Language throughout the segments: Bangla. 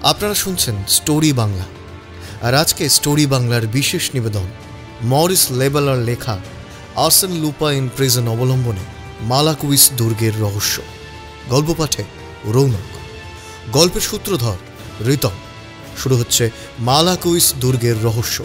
আপনারা শুনছেন স্টোরি বাংলা, আর আজকে স্টোরি বাংলার বিশেষ নিবেদন মরিস লেবেলার লেখা আর্সেন লুপা ইন প্রিজন অবলম্বনে মালাকুইস দুর্গের রহস্য। গল্প পাঠে রৌনক, গল্পের সূত্রধর রিতম। শুরু হচ্ছে মালাকুইস দুর্গের রহস্য।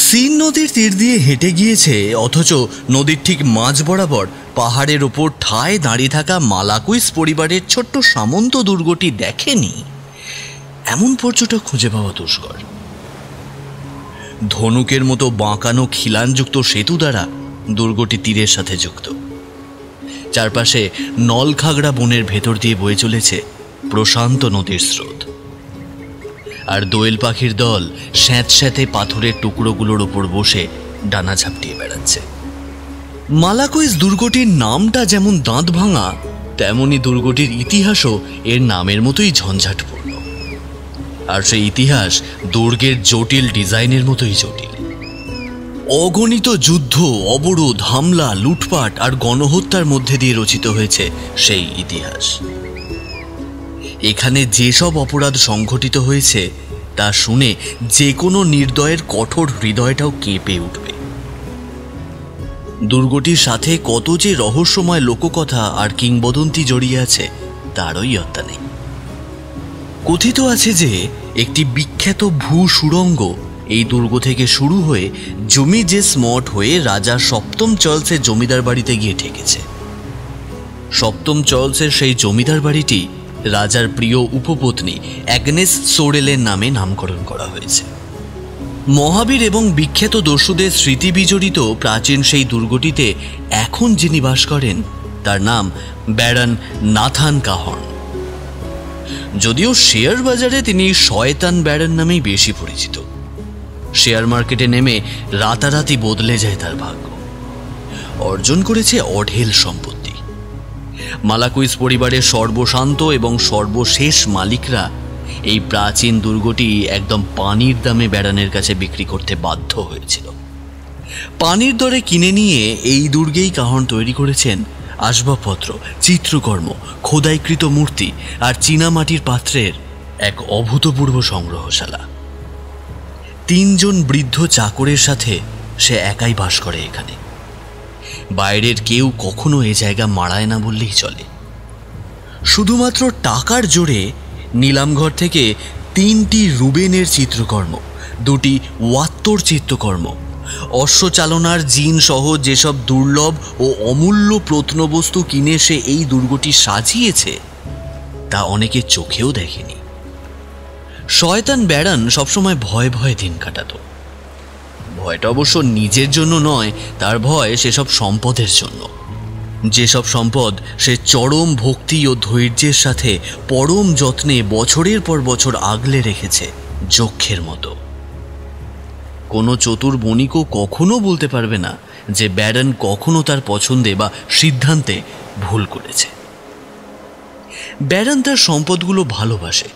সিন নদীর তীর দিয়ে হেঁটে গিয়েছে, অথচ নদীর ঠিক মাঝ বরাবর পাহাড়ের ওপর ঠায় দাঁড়িয়ে থাকা মালাকুইস পরিবারের ছোট্ট সামন্ত দুর্গটি দেখেনি এমন পর্যটক খুঁজে পাওয়া দুষ্কর। ধনুকের মতো বাঁকানো খিলানযুক্ত সেতু দ্বারা দুর্গটি তীরের সাথে যুক্ত। চারপাশে নলখাগড়া বনের ভেতর দিয়ে বয়ে চলেছে প্রশান্ত নদীর স্রোত, আর দোয়েল পাখির দল স্যাঁতস্যাঁতে পাথরের টুকরোগুলোর ওপর বসে ডানা ঝাপটিয়ে বেড়াচ্ছে। মালাকুইস দুর্গটির নামটা যেমন দাঁত ভাঙা, তেমনি দুর্গটির ইতিহাসও এর নামের মতোই ঝঞ্ঝাটপূর্ণ। আর সেই ইতিহাস দুর্গের জটিল ডিজাইনের মতোই জটিল। অগণিত যুদ্ধ, অবরোধ, হামলা, লুটপাট আর গণহত্যার মধ্যে দিয়ে রচিত হয়েছে সেই ইতিহাস। এখানে যেসব অপরাধ সংঘটিত হয়েছে তা শুনে যে কোনো নির্দয়ের কঠোর হৃদয়টাও কেঁপে উঠবে। দুর্গটির সাথে কত যে রহস্যময় লোককথা আর কিংবদন্তি জড়িয়ে আছে তারও ইয়ত্তা নেই। কথিত আছে যে একটি বিখ্যাত ভূ সুড়ঙ্গ এই দুর্গ থেকে শুরু হয়ে জমিজেস মঠ হয়ে রাজা সপ্তম চার্লসের জমিদার বাড়িতে গিয়ে ঠেকেছে। সপ্তম চার্লসের সেই জমিদার বাড়িটি রাজার প্রিয় উপপত্নী অ্যাগনেস সোরেলের নামে নামকরণ করা হয়েছে। মহাবীর এবং বিখ্যাত দস্যুদের স্মৃতি বিজড়িত প্রাচীন সেই দুর্গটিতে এখন যিনি বাস করেন তার নাম ব্যারন নাথান কাহর্ন। যদিও শেয়ার বাজারে তিনি শয়তান ব্যারন নামেই বেশি পরিচিত। শেয়ার মার্কেটে নেমে রাতারাতি বদলে যায় তার ভাগ্য। অর্জন করেছে অঢেল সম্পত্তি। মালাকুইস পরিবারের সর্বশান্ত এবং সর্বশেষ মালিকরা এই প্রাচীন দুর্গটি একদম পানির দামে ব্যারনের কাছে বিক্রি করতে বাধ্য হয়েছিল। পানির দরে কিনে নিয়ে এই দুর্গেই কাহন তৈরি করেছেন আসবাবপত্র, চিত্রকর্ম, খোদাইকৃত মূর্তি আর চীনামাটির পাত্রের এক অভূতপূর্ব সংগ্রহশালা। 3 জন বৃদ্ধ চাকরের সাথে সে একাই বাস করে এখানে। বাইরের কেউ কখনো এ জায়গা মাড়ায় না বললেই চলে। শুধুমাত্র টাকার জোরে নিলামঘর থেকে 3টি রুবেনের চিত্রকর্ম, 2টি ওয়াত্তর চিত্রকর্ম, অশ্বচালনার জিন সহ যেসব দুর্লভ ও অমূল্য প্রত্নবস্তু কিনে সে এই দুর্গটি সাজিয়েছে তা অনেকে চোখেও দেখেনি। শয়তান ব্যারন সবসময় ভয়ে ভয়ে দিন কাটাতো। ভয়টা অবশ্য নিজের জন্য নয়, তার ভয় সেসব সম্পদের জন্য, যেসব সম্পদ সে চরম ভক্তি ও ধৈর্যের সাথে পরম যত্নে বছরের পর বছর আগলে রেখেছে যক্ষের মতো। কোনো চতুর বণিকও কখনো বলতে পারবে না যে ব্যারন কখনো তার পছন্দে বা সিদ্ধান্তে ভুল করেছে। ব্যারন তার সম্পদগুলো ভালোবাসে,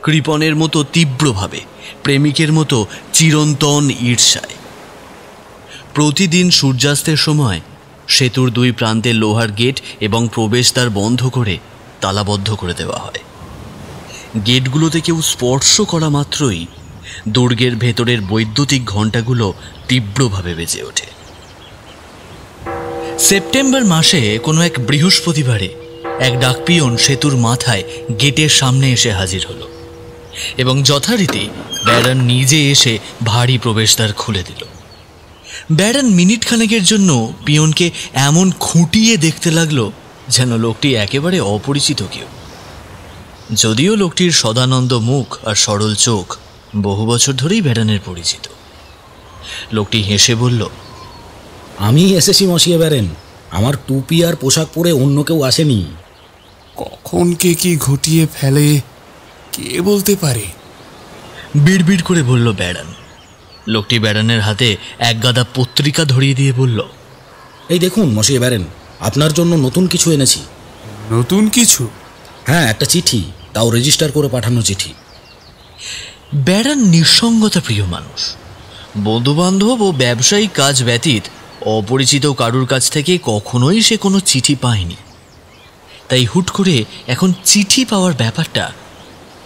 কৃপণের মতো তীব্রভাবে, প্রেমিকের মতো চিরন্তন ঈর্ষায়। প্রতিদিন সূর্যাস্তের সময় সেতুর 2 প্রান্তে লোহার গেট এবং প্রবেশদ্বার বন্ধ করে তালাবদ্ধ করে দেওয়া হয়। গেটগুলোতে কেউ স্পর্শ করা মাত্রই দুর্গের ভেতরের বৈদ্যুতিক ঘণ্টাগুলো তীব্রভাবে বেজে ওঠে। সেপ্টেম্বর মাসে কোনো এক বৃহস্পতিবারে এক ডাকপিয়ন সেতুর মাথায় গেটের সামনে এসে হাজির হলো এবং যথারীতি ব্যারন নিজে এসে ভারী প্রবেশদ্বার খুলে দিল। ব্যারন মিনিট খানেকের জন্য পিয়নকে এমন খুঁটিয়ে দেখতে লাগলো যেন লোকটি একেবারে অপরিচিত কেউ। যদিও লোকটির সদানন্দ মুখ আর সরল চোখ বহু বছর ধরেই ব্যারনের পরিচিত। লোকটি হেসে বলল, আমি এসেছি মশিয়ে ব্যারেন, আমার টুপি আর পোশাক পরে অন্য কেউ আসেনি। কখন কে কি ঘটিয়ে ফেলে কে বলতে পারে, বিড়বিড় করে বলল ব্যারন। লোকটি ব্যারনের হাতে এক গাদা পত্রিকা ধরিয়ে দিয়ে বলল, এই দেখুন মশিয়ে ব্যারেন, আপনার জন্য নতুন কিছু এনেছি। নতুন কিছু? হ্যাঁ, একটা চিঠি, তাও রেজিস্টার করে পাঠানো চিঠি। ব্যারন নিঃসঙ্গতা প্রিয় মানুষ। বন্ধুবান্ধব ও ব্যবসায়িক কাজ ব্যতীত অপরিচিত কারুর কাছ থেকে কখনোই সে কোনো চিঠি পায়নি। তাই হুট করে এখন চিঠি পাওয়ার ব্যাপারটা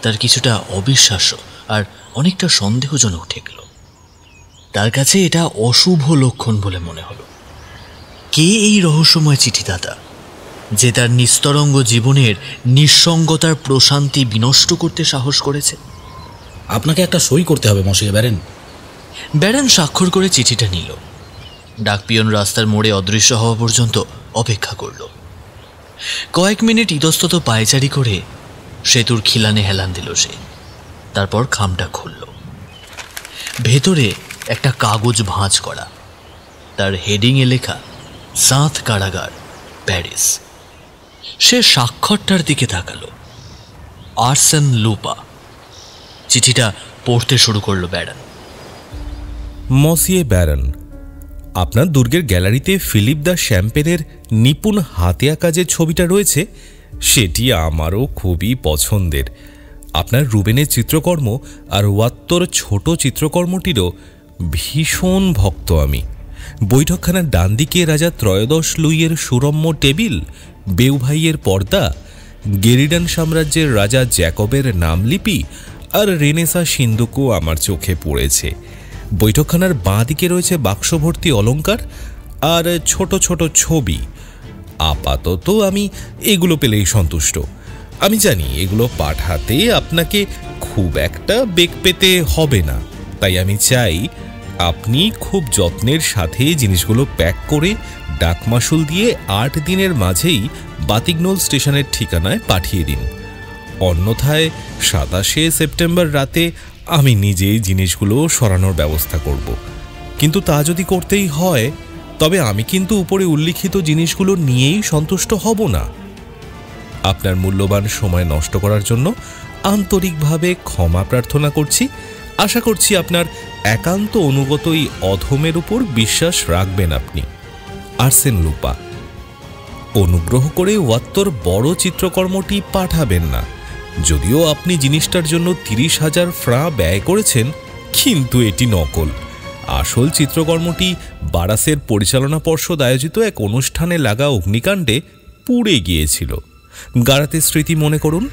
তার কিছুটা অবিশ্বাস্য আর অনেকটা সন্দেহজনক ঠেকল। তার কাছে এটা অশুভ লক্ষণ বলে মনে হলো। কে এই রহস্যময় চিঠিদাতা যে তার নিস্তরঙ্গ জীবনের নিঃসঙ্গতার প্রশান্তি বিনষ্ট করতে সাহস করেছে? আপনাকে একটা সই করতে হবে মশিয়ে ব্যারেন। ব্যারন স্বাক্ষর করে চিঠিটা নিল। ডাকপিয়ন রাস্তার মোড়ে অদৃশ্য হওয়া পর্যন্ত অপেক্ষা করল। কয়েক মিনিট ইতস্তত পায়চারি করে সেতুর খিলানে হেলান দিল সে। তারপর খামটা খুলল। ভেতরে একটা কাগজ ভাঁজ করা, তার হেডিংয়ে লেখা সাঁথ কারাগার, প্যারিস। সে স্বাক্ষরটার দিকে তাকালো। আর্সেন লুপা। চিঠিটা পড়তে শুরু করলো ব্যারন। মসিয়ে ব্যারন, আপনার দুর্গের গ্যালারিতে ফিলিপ দ্য শ্যাম্পেনের নিপুণ হাতিয়া কাজের ছবিটা রয়েছে, সেটি আমারও খুবই পছন্দের। আপনার রুবেনের চিত্রকর্ম আর ওয়াত্তর ছোট চিত্রকর্মটিরও ভীষণ ভক্ত আমি। বৈঠকখানার ডান দিকে রাজা ত্রয়োদশ লুইয়ের সুরম্য টেবিল, বেউভাইয়ের পর্দা, গেরিডান সাম্রাজ্যের রাজা জ্যাকবের নামলিপি আর রেনেসা সিন্দুকও আমার চোখে পড়েছে। বৈঠকখানার বাঁ দিকে রয়েছে বাক্সভর্তি অলংকার আর ছোট ছোট ছবি। আপাতত আমি এগুলো পেলেই সন্তুষ্ট। আমি জানি এগুলো পাঠাতে আপনাকে খুব একটা বেগ পেতে হবে না, তাই আমি চাই আপনি খুব যত্নের সাথে জিনিসগুলো প্যাক করে ডাকমাশুল দিয়ে 8 দিনের মাঝেই বাতিগনোল স্টেশনের ঠিকানায় পাঠিয়ে দিন। অন্যথায় 27 সেপ্টেম্বর রাতে আমি নিজেই জিনিসগুলো সরানোর ব্যবস্থা করব। কিন্তু তা যদি করতেই হয়, তবে আমি কিন্তু উপরে উল্লিখিত জিনিসগুলো নিয়েই সন্তুষ্ট হব না। আপনার মূল্যবান সময় নষ্ট করার জন্য আন্তরিকভাবে ক্ষমা প্রার্থনা করছি। আশা করছি আপনার একান্ত অনুগতই অধমের উপর বিশ্বাস রাখবেন আপনি। আর্সেন লুপা। অনুগ্রহ করে ওয়াত্তর বড় চিত্রকর্মটি পাঠাবেন না। যদিও আপনি জিনিসটার জন্য 30,000 ফ্রাঁ ব্যয় করেছেন, কিন্তু এটি নকল। আসল চিত্রকর্মটি বারাসের পরিচালনা পর্ষদ আয়োজিত এক অনুষ্ঠানে লাগা অগ্নিকাণ্ডে পুড়ে গিয়েছিল। গারাতে স্মৃতি মনে করুন।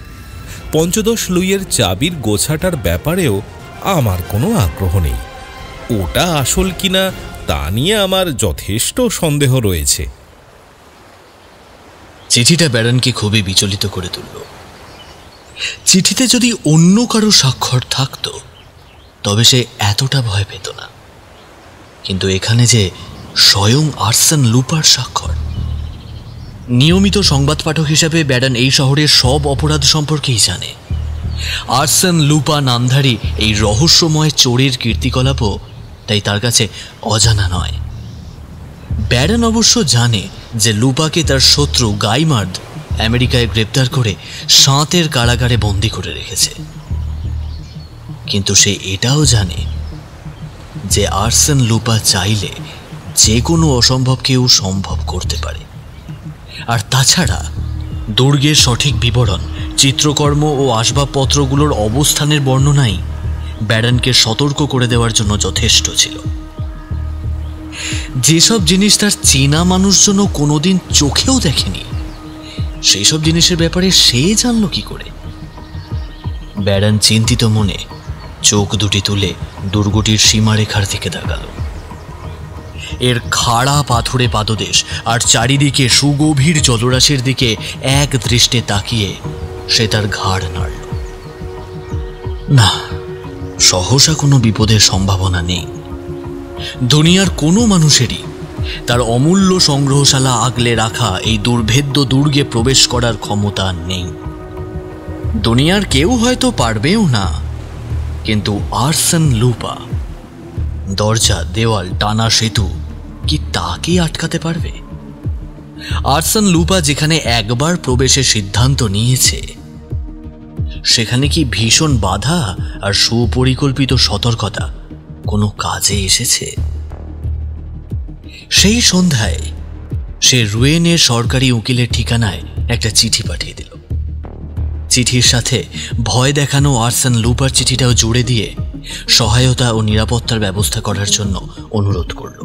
15 লুইয়ের চাবির গোছাটার ব্যাপারেও আমার কোনো আগ্রহ নেই। ওটা আসল কিনা তা নিয়ে আমার যথেষ্ট সন্দেহ রয়েছে। চিঠিটা ব্যারনকে খুবই বিচলিত করে তুলল। চিঠিতে যদি অন্য কারো স্বাক্ষর থাকত তবে সে এতটা ভয় পেত না, কিন্তু এখানে যে স্বয়ং আর্সেন লুপার স্বাক্ষর। নিয়মিত সংবাদ পাঠক হিসেবে ব্যারন এই শহরের সব অপরাধ সম্পর্কেই জানে। আর্সেন লুপা নামধারী এই রহস্যময় চোরের কীর্তিকলাপও তাই তার কাছে অজানা নয়। ব্যারন অবশ্য জানে যে লুপাকে তার শত্রু গাইমার্ড আমেরিকায় গ্রেপ্তার করে সাঁতের কারাগারে বন্দি করে রেখেছে। কিন্তু সে এটাও জানে যে আর্সেন লুপা চাইলে যে কোনো অসম্ভবকেও সম্ভব করতে পারে। আর তাছাড়া দুর্গের সঠিক বিবরণ, চিত্রকর্ম ও আসবাবপত্রগুলোর অবস্থানের বর্ণনাই ব্যারনকে সতর্ক করে দেওয়ার জন্য যথেষ্ট ছিল। যেসব জিনিস তার চেনা মানুষজনও কোনোদিন চোখেও দেখেনি, সেই সব জিনিসের ব্যাপারে সে জানল কি করে? ব্যারন চিন্তিত মনে চোখ দুটি তুলে দুর্গটির সীমারেখার দিকে তাকাল। এর খাড়া পাথুরে পাদদেশ আর চারিদিকে সুগভীর জলরাশির দিকে এক দৃষ্টে তাকিয়ে সে তার ঘাড় নাড়ল। না, সহসা কোনো বিপদের সম্ভাবনা নেই। দুনিয়ার কোনো মানুষেরই তার অমূল্য সংগ্রহশালা আগলে রাখা এই দুর্ভেদ্য দুর্গে প্রবেশ করার ক্ষমতা নেই। দুনিয়ার কেউ হয়তো পারবেও না, কিন্তু আর্সেন লুপা দরজা, দেওয়াল, টানা সেতু কি তাকে আটকাতে পারবে? আর্সেন লুপা যেখানে একবার প্রবেশের সিদ্ধান্ত নিয়েছে, সেখানে কি ভীষণ বাধা আর সুপরিকল্পিত সতর্কতা কোনো কাজে এসেছে? সেই সন্ধ্যায় সে রুয়েনের সরকারি উকিলের ঠিকানায় একটা চিঠি পাঠিয়ে দিল। চিঠির সাথে ভয় দেখানো আর্সেন লুপার চিঠিটাও জুড়ে দিয়ে সহায়তা ও নিরাপত্তার ব্যবস্থা করার জন্য অনুরোধ করল।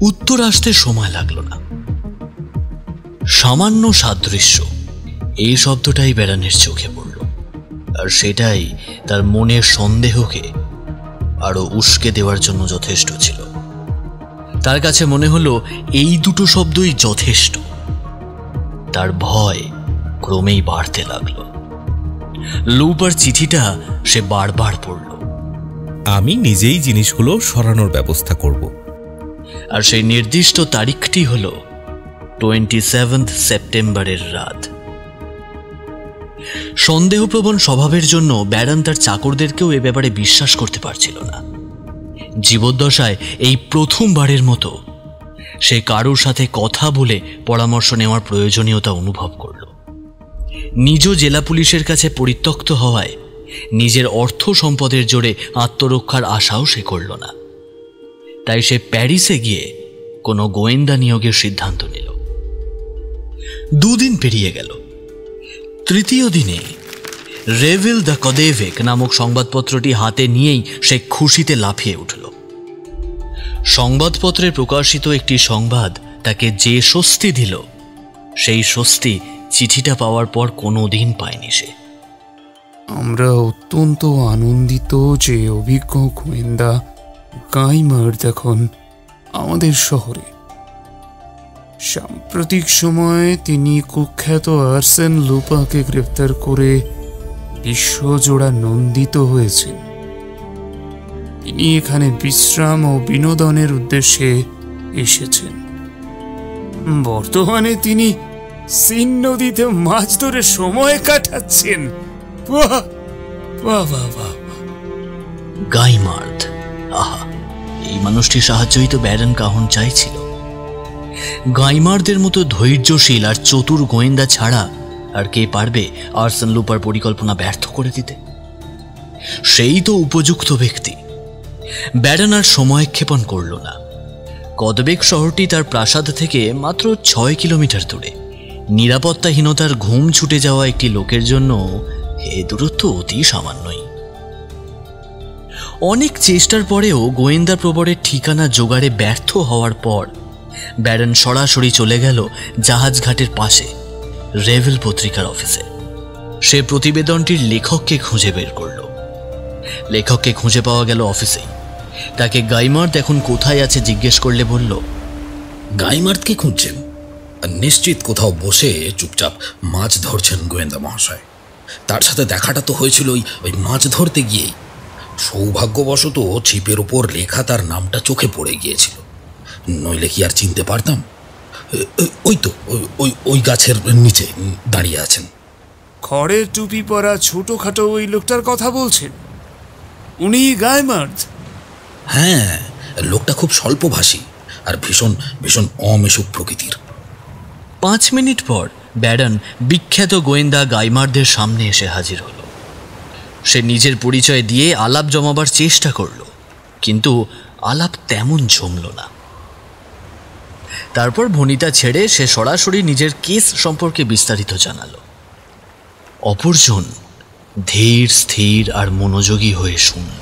উত্তর আসতে সময় লাগলো না। সামান্য সাদৃশ্য, এই শব্দটাই ব্যারনের চোখে পড়ল, আর সেটাই তার মনের সন্দেহকে আরো উস্কে দেওয়ার জন্য যথেষ্ট ছিল। তার কাছে মনে হলো এই দুটো শব্দই যথেষ্ট। তার ভয় ক্রমেই বাড়তে লাগলো। লুপার চিঠিটা সে বারবার পড়ল। আমি নিজেই জিনিসগুলো সরানোর ব্যবস্থা করব। আর সেই নির্দিষ্ট তারিখটি হল 27 সেপ্টেম্বরের রাত। সন্দেহপ্রবণ স্বভাবের জন্য ব্যারন তার চাকরদেরকেও এ ব্যাপারে বিশ্বাস করতে পারছিল না। জীবদ্দশায় এই প্রথমবারের মতো সে কারোর সাথে কথা বলে পরামর্শ নেওয়ার প্রয়োজনীয়তা অনুভব করল। নিজ জেলা পুলিশের কাছে পরিত্যক্ত হওয়ায় নিজের অর্থ সম্পদের জোরে আত্মরক্ষার আশাও সে করল না। তাই সে প্যারিসে গিয়ে কোনো গোয়েন্দা নিয়োগের সিদ্ধান্ত নিল। 2 দিন পেরিয়ে গেল। তৃতীয় দিনে রেভিল দ্য কদেভেক নামক সংবাদপত্রটি হাতে নিয়েই সে খুশিতে লাফিয়ে উঠল। সংবাদপত্রে প্রকাশিত একটি সংবাদ তাকে যে স্বস্তি দিল, সেই স্বস্তি চিঠিটা পাওয়ার পর কোনো দিন পায়নি সে। আমরা অত্যন্ত আনন্দিত যে অভিজ্ঞ গোয়েন্দা গাইমার্ড এখন আমাদের শহরে। সাম্প্রতিক সময়ে তিনি কুখ্যাত আর্সেন লুপাকে গ্রেফতার করে বিশ্বজোড়া নন্দিত হয়েছেন। তিনি এখানে বিশ্রাম ও বিনোদনের উদ্দেশ্যে এসেছেন। বর্তমানে তিনি সিন নদীতে মাছ ধরে সময় কাটাচ্ছেন। বাহ বাহ বাহ বাহ! গাইমার্ড, আহা, এই মানুষটির সাহায্যই তো ব্যারন কাহন চাইছিল। গাইমার্ডের মতো ধৈর্যশীল আর চতুর গোয়েন্দা ছাড়া আর কে পারবে আর্সেন লুপার পরিকল্পনা ব্যর্থ করে দিতে? সেই তো উপযুক্ত ব্যক্তি। ব্যারন আর সময়ক্ষেপণ করল না। কদবেক শহরটি তার প্রাসাদ থেকে মাত্র 6 কিলোমিটার দূরে। নিরাপত্তাহীনতার ঘুম ছুটে যাওয়া একটি লোকের জন্য এ দূরত্ব অতি সামান্যই। অনেক চেষ্টার পরেও গোয়েন্দা প্রবরের ঠিকানা জোগাড়ে ব্যর্থ হওয়ার পর ব্যারন সরাসরি চলে গেল জাহাজঘাটের পাশে রেভেল পত্রিকার অফিসে। সে প্রতিবেদনটির লেখককে খুঁজে বের করল। লেখককে খুঁজে পাওয়া গেল অফিসেই। তাকে গাইমার্ড এখন কোথায় আছে জিজ্ঞেস করলে বলল, গাইমার্ডকে খুঁজছেন? নিশ্চিত কোথাও বসে চুপচাপ মাছ ধরছেন গোয়েন্দা মহাশয়। তার সাথে দেখাটা তো হয়েছিল ওই মাছ ধরতে গিয়েই। সৌভাগ্যবশত ছিপের ওপর লেখা তার নামটা চোখে পড়ে গিয়েছিল, নইলে কি আর চিনতে পারতাম? ওই তো ওই গাছের নিচে দাঁড়িয়ে আছেন। খড়ের টুপি পরা ছোটখাটো ওই লোকটার কথা বলছেন? উনি গাইমার্ড? হ্যাঁ, লোকটা খুব স্বল্পভাষী আর ভীষণ ভীষণ অমেশুক প্রকৃতির। 5 মিনিট পর ব্যারন বিখ্যাত গোয়েন্দা গাইমার্ডের সামনে এসে হাজির হল। সে নিজের পরিচয় দিয়ে আলাপ জমাবার চেষ্টা করল, কিন্তু আলাপ তেমন জমল না। তারপর ভনিতা ছেড়ে সে সরাসরি নিজের কেস সম্পর্কে বিস্তারিত জানালো। অপরজন ধীর স্থির আর মনোযোগী হয়ে শুনল,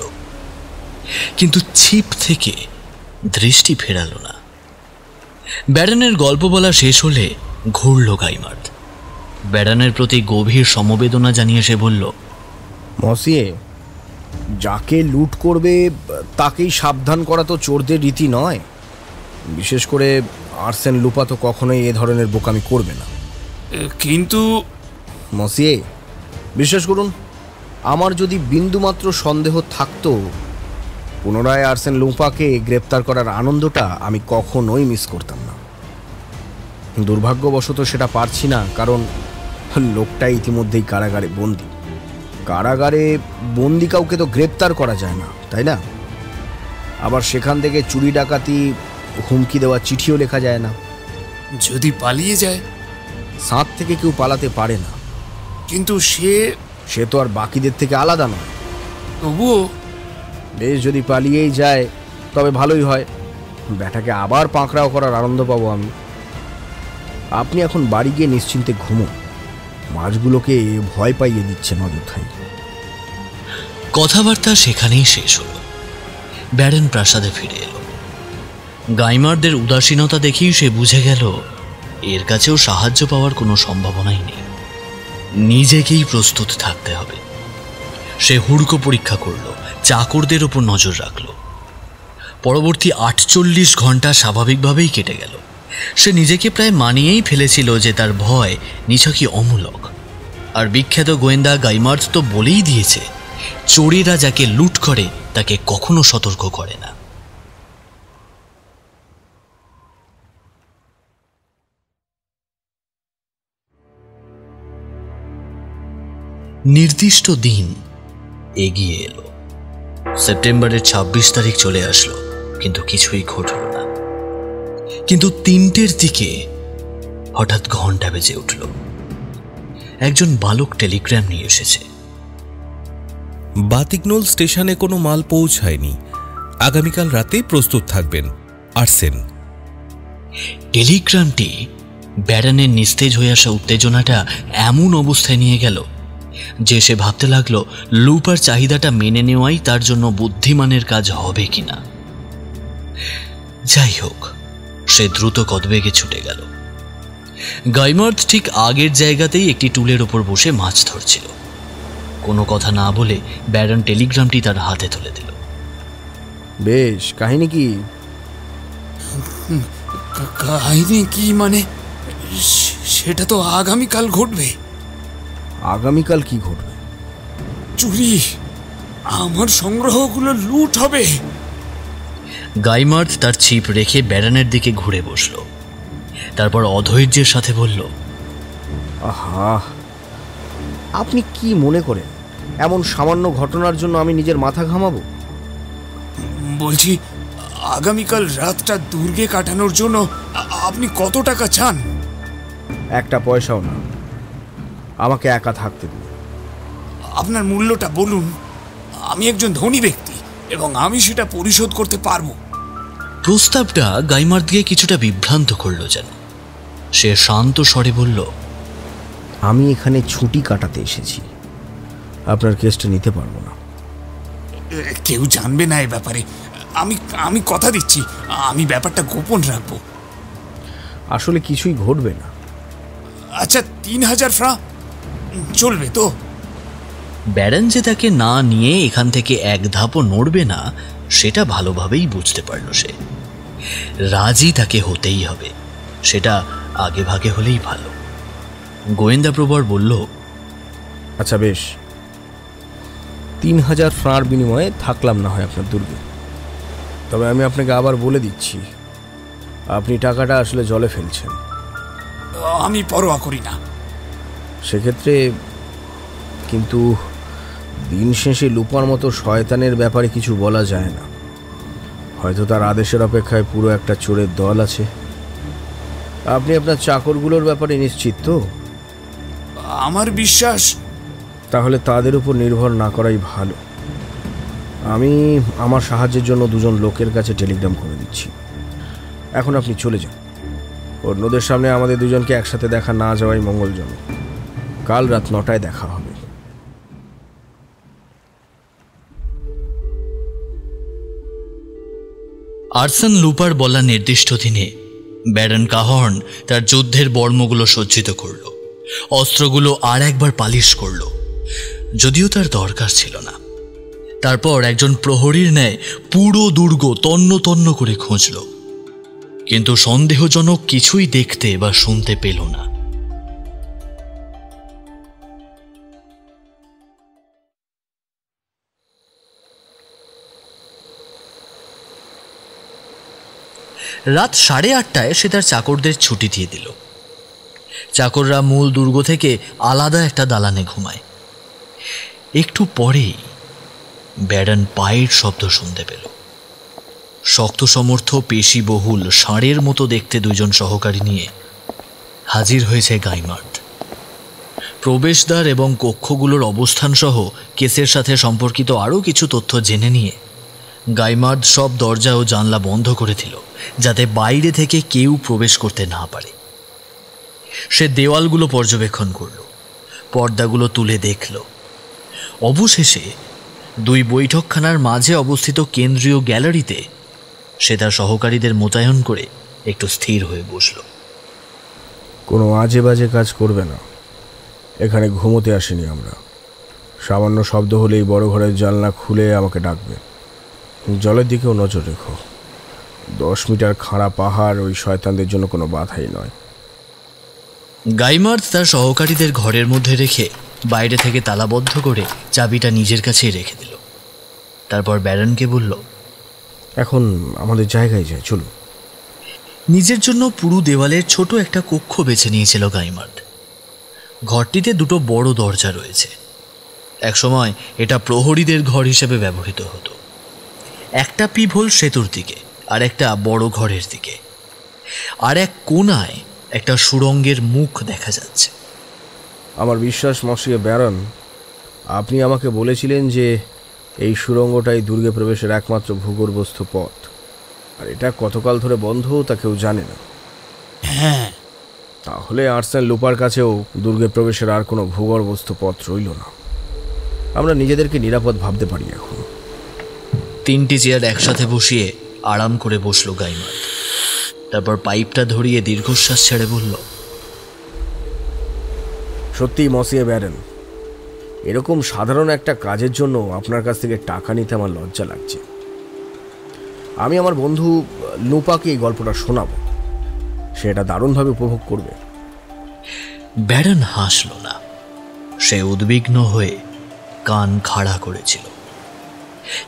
কিন্তু ছিপ থেকে দৃষ্টি ফেরালো না। ব্যারনের গল্প বলা শেষ হলে ঘুরল গাইমার্ড। ব্যারনের প্রতি গভীর সমবেদনা জানিয়ে সে বলল, মসিয়ে, যাকে লুট করবে তাকেই সাবধান করা তো চোরদের রীতি নয়। বিশেষ করে আর্সেন লুপা তো কখনোই এ ধরনের বোকামি করবে না। কিন্তু মসিয়ে, বিশ্বাস করুন, আমার যদি বিন্দুমাত্র সন্দেহ থাকতো, পুনরায় আর্সেন লুপাকে গ্রেপ্তার করার আনন্দটা আমি কখনোই মিস করতাম না। দুর্ভাগ্যবশত সেটা পারছি না, কারণ লোকটা ইতিমধ্যেই কারাগারে বন্দী। কারাগারে বন্দি কাউকে তো গ্রেপ্তার করা যায় না, তাই না? আবার সেখান থেকে চুরি ডাকাতি, হুমকি দেওয়া চিঠিও লেখা যায় না। যদি পালিয়ে যায়? সাঁত থেকে কেউ পালাতে পারে না, কিন্তু সে তো আর বাকিদের থেকে আলাদা নয়। তবুও বেশ, যদি পালিয়েই যায় তবে ভালোই হয়। ব্যাটাকে আবার পাকড়াও করার আনন্দ পাবো আমি। আপনি এখন বাড়ি গিয়ে নিশ্চিন্তে ঘুমুন। মাছগুলোকে ভয় পাইয়ে দিচ্ছেন অযথাই। কথাবার্তা সেখানেই শেষ হলো। ব্যারেন প্রাসাদে ফিরে এলো। গাইমারদের উদাসীনতা দেখেই সে বুঝে গেল এর কাছেও সাহায্য পাওয়ার কোনো সম্ভাবনাই নেই। নিজেকেই প্রস্তুত থাকতে হবে। সে হুড়কো পরীক্ষা করল, চাকরদের ওপর নজর রাখল। পরবর্তী 48 ঘন্টা স্বাভাবিকভাবেই কেটে গেল। সে নিজেকে প্রায় মানিয়েই ফেলেছিল যে তার ভয় নিছকই অমূলক। আর বিখ্যাত গোয়েন্দা গাইমার্দ তো বলেই দিয়েছে, চোরেরা যাকে লুট করে তাকে কখনো সতর্ক করে না। নির্দিষ্ট দিন এগিয়ে এলো। সেপ্টেম্বরের 26 তারিখ চলে আসলো, কিন্তু কিছুই ঘটল না। কিন্তু 3টের দিকে হঠাৎ ঘন্টা বেজে উঠল। একজন বালক টেলিগ্রাম নিয়ে এসেছে। বাতিকনোল স্টেশনে কোনো মাল পৌঁছায়নি, আগামীকাল রাতে প্রস্তুত থাকবেন, আর্সেন। টেলিগ্রামটি ব্যারনের নিস্তেজ হয়ে আসা উত্তেজনাটা এমন অবস্থায় নিয়ে গেল যে সে ভাবতে লাগলো লুপার চাহিদাটা মেনে নেওয়াই তার জন্য বুদ্ধিমানের কাজ হবে কিনা। যাই হোক, সে দ্রুত কদবেগে ছুটে গেল। গাইমার্দ ঠিক আগের জায়গাতেই একটি টুলের ওপর বসে মাছ ধরছিল। কোনো কথা না বলে ব্যারন টেলিগ্রামটি তার হাতে তুলে দিল। বেশ, কাহিনী কি? কাহিনী কি মানে? সেটা তো আগামীকাল ঘটবে। আগামীকাল কি ঘটবে? চুরি, আমার সংগ্রহগুলো লুট হবে। গাইমার্দ তার ছিপ রেখে ব্যারনের দিকে ঘুরে বসল। তারপর অধৈর্যের সাথে বলল, আহা, আপনি কি মনে করেন এমন সামান্য ঘটনার জন্য আমি নিজের মাথা ঘামাবো? বলছি, আগামীকাল রাতটা দুর্গে কাটানোর জন্য আপনি কত টাকা চান? একটা পয়সাও না, আমাকে একা থাকতে দিন। আপনার মূল্যটা বলুন। আমি একজন ধনী ব্যক্তি এবং আমি সেটা পরিশোধ করতে পারবো। প্রস্তাবটা গাইমার্দকে কিছুটা বিভ্রান্ত করল যেন। সে শান্ত স্বরে বলল, আমি এখানে ছুটি কাটাতে এসেছি, আপনার কেসটা নিতে পারবো না। কেউ জানবে না এ ব্যাপারে। আমি কথা দিচ্ছি, আমি ব্যাপারটা গোপন রাখবো। আসলে কিছুই ঘটবে না। আচ্ছা, 3000 ফ্রাঁ চলবে তো? ব্যারন যে তাকে না নিয়ে এখান থেকে এক ধাপও নড়বে না সেটা ভালোভাবেই বুঝতে পারল সে। রাজি তাকে হতেই হবে, সেটা আগে ভাগে হলেই ভালো। গোয়েন্দা প্রবর বলল, আচ্ছা বেশ, 3000 ফ্রাঁর বিনিময়ে থাকলাম না হয় আপনার দুর্গে। তবে আমি আপনাকে আবার বলে দিচ্ছি, আপনি টাকাটা আসলে জলে ফেলছেন। আমি পরোয়া করি না। সেক্ষেত্রে কিন্তু দিন শেষে লুপার মতো শয়তানের ব্যাপারে কিছু বলা যায় না। হয়তো তার আদেশের অপেক্ষায় পুরো একটা চোরের দল আছে। আপনি আপনার চাকরগুলোর ব্যাপারে নিশ্চিত তো? আমার বিশ্বাস। তাহলে তাদের উপর নির্ভর না করাই ভালো। আমি আমার সাহায্যের জন্য 2জন লোকের কাছে টেলিগ্রাম করে দিচ্ছি। এখন আপনি চলে যান। অন্যদের সামনে আমাদের 2জনকে একসাথে দেখা না যাওয়াই মঙ্গলজনক। কাল রাত 9টায় দেখা হবে। আর্সেন লুপার বলা নির্দিষ্ট দিনে ব্যারন কাহর্ন তার যুদ্ধের বর্মগুলো সজ্জিত করল, অস্ত্রগুলো আর একবার পালিশ করল, যদিও তার দরকার ছিল না। তারপর একজন প্রহরীর ন্যায় পুরো দুর্গ তন্ন তন্ন করে খুঁজল, কিন্তু সন্দেহজনক কিছুই দেখতে বা শুনতে পেল না। রাত 8:30টায় সে তার চাকরদের ছুটি দিয়ে দিল। চাকররা মূল দুর্গ থেকে আলাদা একটা দালানে ঘুমায়। একটু পরেই ব্যারন পায়ের শব্দ শুনতে পেল। শক্ত সমর্থ পেশিবহুল ষাঁড়ের মতো দেখতে 2জন সহকারী নিয়ে হাজির হয়েছে গাইমার্দ। প্রবেশদ্বার এবং কক্ষগুলোর অবস্থান সহ কেসের সাথে সম্পর্কিত আরও কিছু তথ্য জেনে নিয়ে গাইমার্দ সব দরজা ও জানলা বন্ধ করে দিল, যাতে বাইরে থেকে কেউ প্রবেশ করতে না পারে। সে দেওয়ালগুলো পর্যবেক্ষণ করল, পর্দাগুলো তুলে দেখল। অবশেষে দুই বৈঠকখানার মাঝে অবস্থিত কেন্দ্রীয় গ্যালারিতে সে তার সহকারীদের মোতায়েন করে একটু স্থির হয়ে বসল। কোনো আজে বাজে কাজ করবে না, এখানে ঘুমোতে আসিনি আমরা। সামান্য শব্দ হলেই বড় ঘরের জানলা খুলে আমাকে ডাকবে। জলের দিকেও নজর রেখো। 10 মিটার খাড়া পাহাড় ওই শয়তানদের জন্য কোনো বাধাই নয়। গাইমার্থ তার সহকারীদের ঘরের মধ্যে রেখে বাইরে থেকে তালাবদ্ধ করে চাবিটা নিজের কাছেই রেখে দিল। তারপর ব্যারনকে বলল, এখন আমাদের জায়গায় যাই, চলুন। নিজের জন্য পুরো দেওয়ালের ছোট একটা কক্ষ বেছে নিয়েছিল গাইমার্থ। ঘরটিতে দুটো বড় দরজা রয়েছে। একসময় এটা প্রহরীদের ঘর হিসেবে ব্যবহৃত হতো। একটা পিভোল সেতুর দিকে আর একটা বড় ঘরের দিকে, আর এক কোণায় একটা সুড়ঙ্গের মুখ দেখা যাচ্ছে। আমার বিশ্বাস মসিয়ে ব্যারন, আপনি আমাকে বলেছিলেন যে এই সুড়ঙ্গটাই দুর্গে প্রবেশের একমাত্র ভূগর্ভস্থ পথ, আর এটা কতকাল ধরে বন্ধ তা কেউ জানে না। হ্যাঁ, তাহলে আর্সেন লুপার কাছেও দুর্গে প্রবেশের আর কোনো ভূগর্ভস্থ পথ রইল না। আমরা নিজেদেরকে নিরাপদ ভাবতে পারি এখন। 3টি চেয়ার একসাথে বসিয়ে আরাম করে বসলো গাইমার্থ। তারপর পাইপটা ধরিয়ে দীর্ঘশ্বাস ছেড়ে বলল, সত্যিই মসিয়ে ব্যারন, এরকম সাধারণ একটা কাজের জন্য আপনার কাছ থেকে টাকা নিতে আমার লজ্জা লাগছে। আমি আমার বন্ধু লুপাকে এই গল্পটা শোনাবো, সে এটা দারুণভাবে উপভোগ করবে। ব্যারন হাসল না। সে উদ্বিগ্ন হয়ে কান খাড়া করেছিল,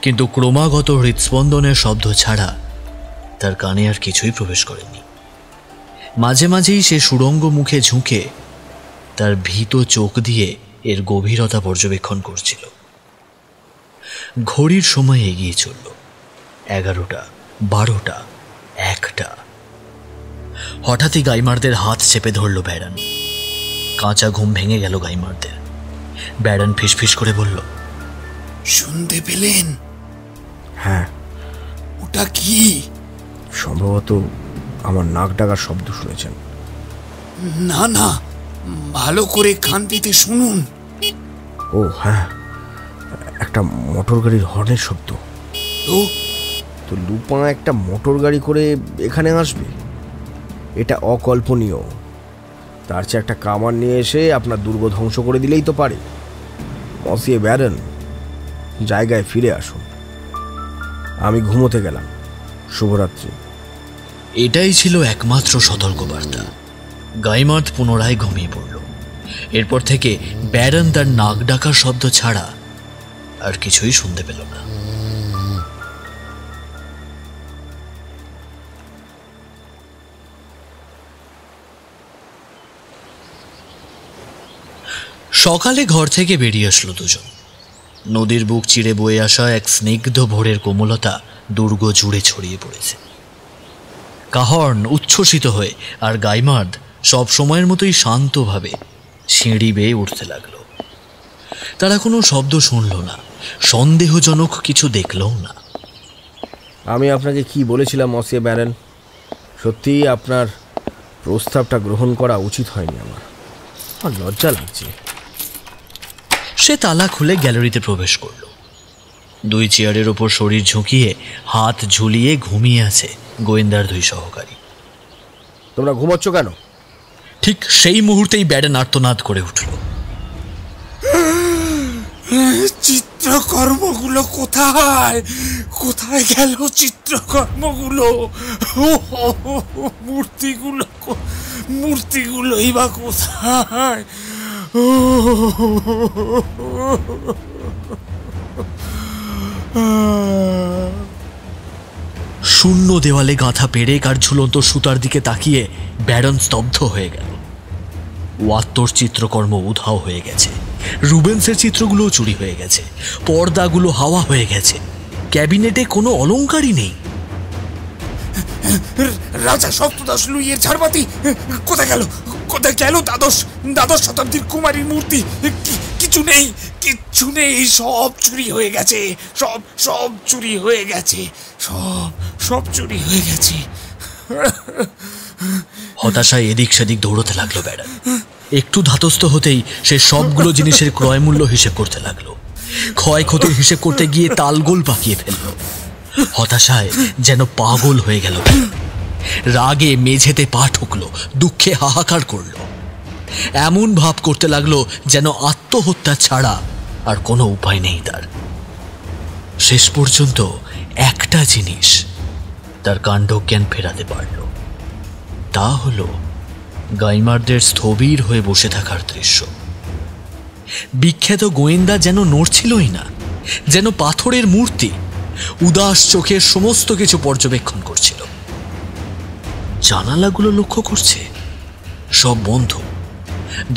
কিন্তু ক্রমাগত হৃৎস্পন্দনের শব্দ ছাড়া তার কানে আর কিছুই প্রবেশ করেনি। মাঝে মাঝেই সে সুড়ঙ্গ মুখে ঝুঁকে তার ভীত চোখ দিয়ে এর গভীরতা পর্যবেক্ষণ করছিল। ঘড়ির সময় এগিয়ে চলল। 11টা, 12টা, 1টা। হঠাৎই গাইমার্দের হাত চেপে ধরল ব্যারন। কাঁচা ঘুম ভেঙে গেল গাইমার্দের। ব্যারন ফিসফিস করে বলল, শুনতে পেলেন? হ্যাঁ। ওটা কি? সম্ভবত আমার নাক ডাকার শব্দ শুনেছেন। না না, ভালো করে কান পেতে শুনুন। ও হ্যাঁ, একটা মোটর গাড়ির হর্নের শব্দ। তো লুপা একটা মোটর গাড়ি করে এখানে আসবে? এটা অকল্পনীয়। তার চেয়ে একটা কামান নিয়ে এসে আপনার দুর্গ ধ্বংস করে দিলেই তো পারে। মসিয়ে ব্যারন, জায়গায় ফিরে আসুন। আমি ঘুমোতে গেলাম। শুভরাত্রি। এটাই ছিল একমাত্র সতর্কবার্তা। গাইমার্থ পুনরায় ঘুমিয়ে পড়ল। এরপর থেকে ব্যারন তার নাক ডাকার শব্দ ছাড়া আর কিছুই শুনতে পেল না। সকালে ঘর থেকে বেরিয়ে আসলো দুজন। নদীর বুক চিরে বয়ে আসা এক স্নিগ্ধ ভোরের কোমলতা দুর্গ জুড়ে ছড়িয়ে পড়েছে। কাহর্ন উচ্ছ্বসিত হয়ে আর গাইমার্দ সব সময়ের মতোই শান্তভাবে সিঁড়ি বেয়ে উঠতে লাগলো। তারা কোনো শব্দ শুনল না, সন্দেহজনক কিছু দেখলও না। আমি আপনাকে কি বলেছিলাম মসিয়ে ব্যারন? সত্যিই আপনার প্রস্তাবটা গ্রহণ করা উচিত হয়নি। আমার লজ্জা লাগছে। সে তালা খুলে গ্যালারিতে প্রবেশ করল। 2 চেয়ারের ওপর শরীর ঝুঁকিয়ে হাত ঝুলিয়ে ঘুমিয়ে আছে গোয়েন্দার 2 সহকারী। তোমরা ঘুমোচ্ছ কেন? ঠিক সেই মুহূর্তেই ব্যারন আর্তনাদ করে উঠল। চিত্রকর্মগুলো কোথায়? কোথায় গেল চিত্রকর্মগুলো? মূর্তিগুলোই বা কোথায়? শূন্য দেওয়ালে গাঁথা পেরেক আর ঝুলন্ত সুতার দিকে তাকিয়ে ব্যারন স্তব্ধ হয়ে গেল। ওয়াত্তর চিত্রকর্ম উধাও হয়ে গেছে। রুবেন্সের চিত্রগুলোও চুরি হয়ে গেছে। পর্দাগুলো হাওয়া হয়ে গেছে। ক্যাবিনেটে কোনো অলংকারই নেই। রাজা সপ্তদশ লুইয়ের ঝাড়বাতি কোথায় গেল? কোথায় গেল দ্বাদশ শতাব্দীর কুমারীর মূর্তি? কিছু নেই, কিচ্ছু নেই। সব চুরি হয়ে গেছে। সব চুরি হয়ে গেছে। সব চুরি হয়ে গেছে। হতাশায় এদিক সেদিক দৌড়তে লাগলো ব্যারন। একটু ধাতস্থ হতেই সে সবগুলো জিনিসের ক্রয় মূল্য হিসেব করতে লাগলো। ক্ষয়ক্ষতির হিসেব করতে গিয়ে তালগোল পাকিয়ে ফেলল। হতাশায় যেন পাগল হয়ে গেল। রাগে মেঝেতে পা ঠুকলো, দুঃখে হাহাকার করল। এমন ভাব করতে লাগলো যেন আত্মহত্যা ছাড়া আর কোনো উপায় নেই তার। শেষ পর্যন্ত একটা জিনিস তার কাণ্ডজ্ঞান ফেরাতে পারল, তা হলো গাইমারদের স্থবির হয়ে বসে থাকার দৃশ্য। বিখ্যাত গোয়েন্দা যেন নড়ছিলই না, যেন পাথরের মূর্তি উদাস চোখে সমস্ত কিছু পর্যবেক্ষণ করছিল। জানালাগুলো লক্ষ্য করছে, সব বন্ধ।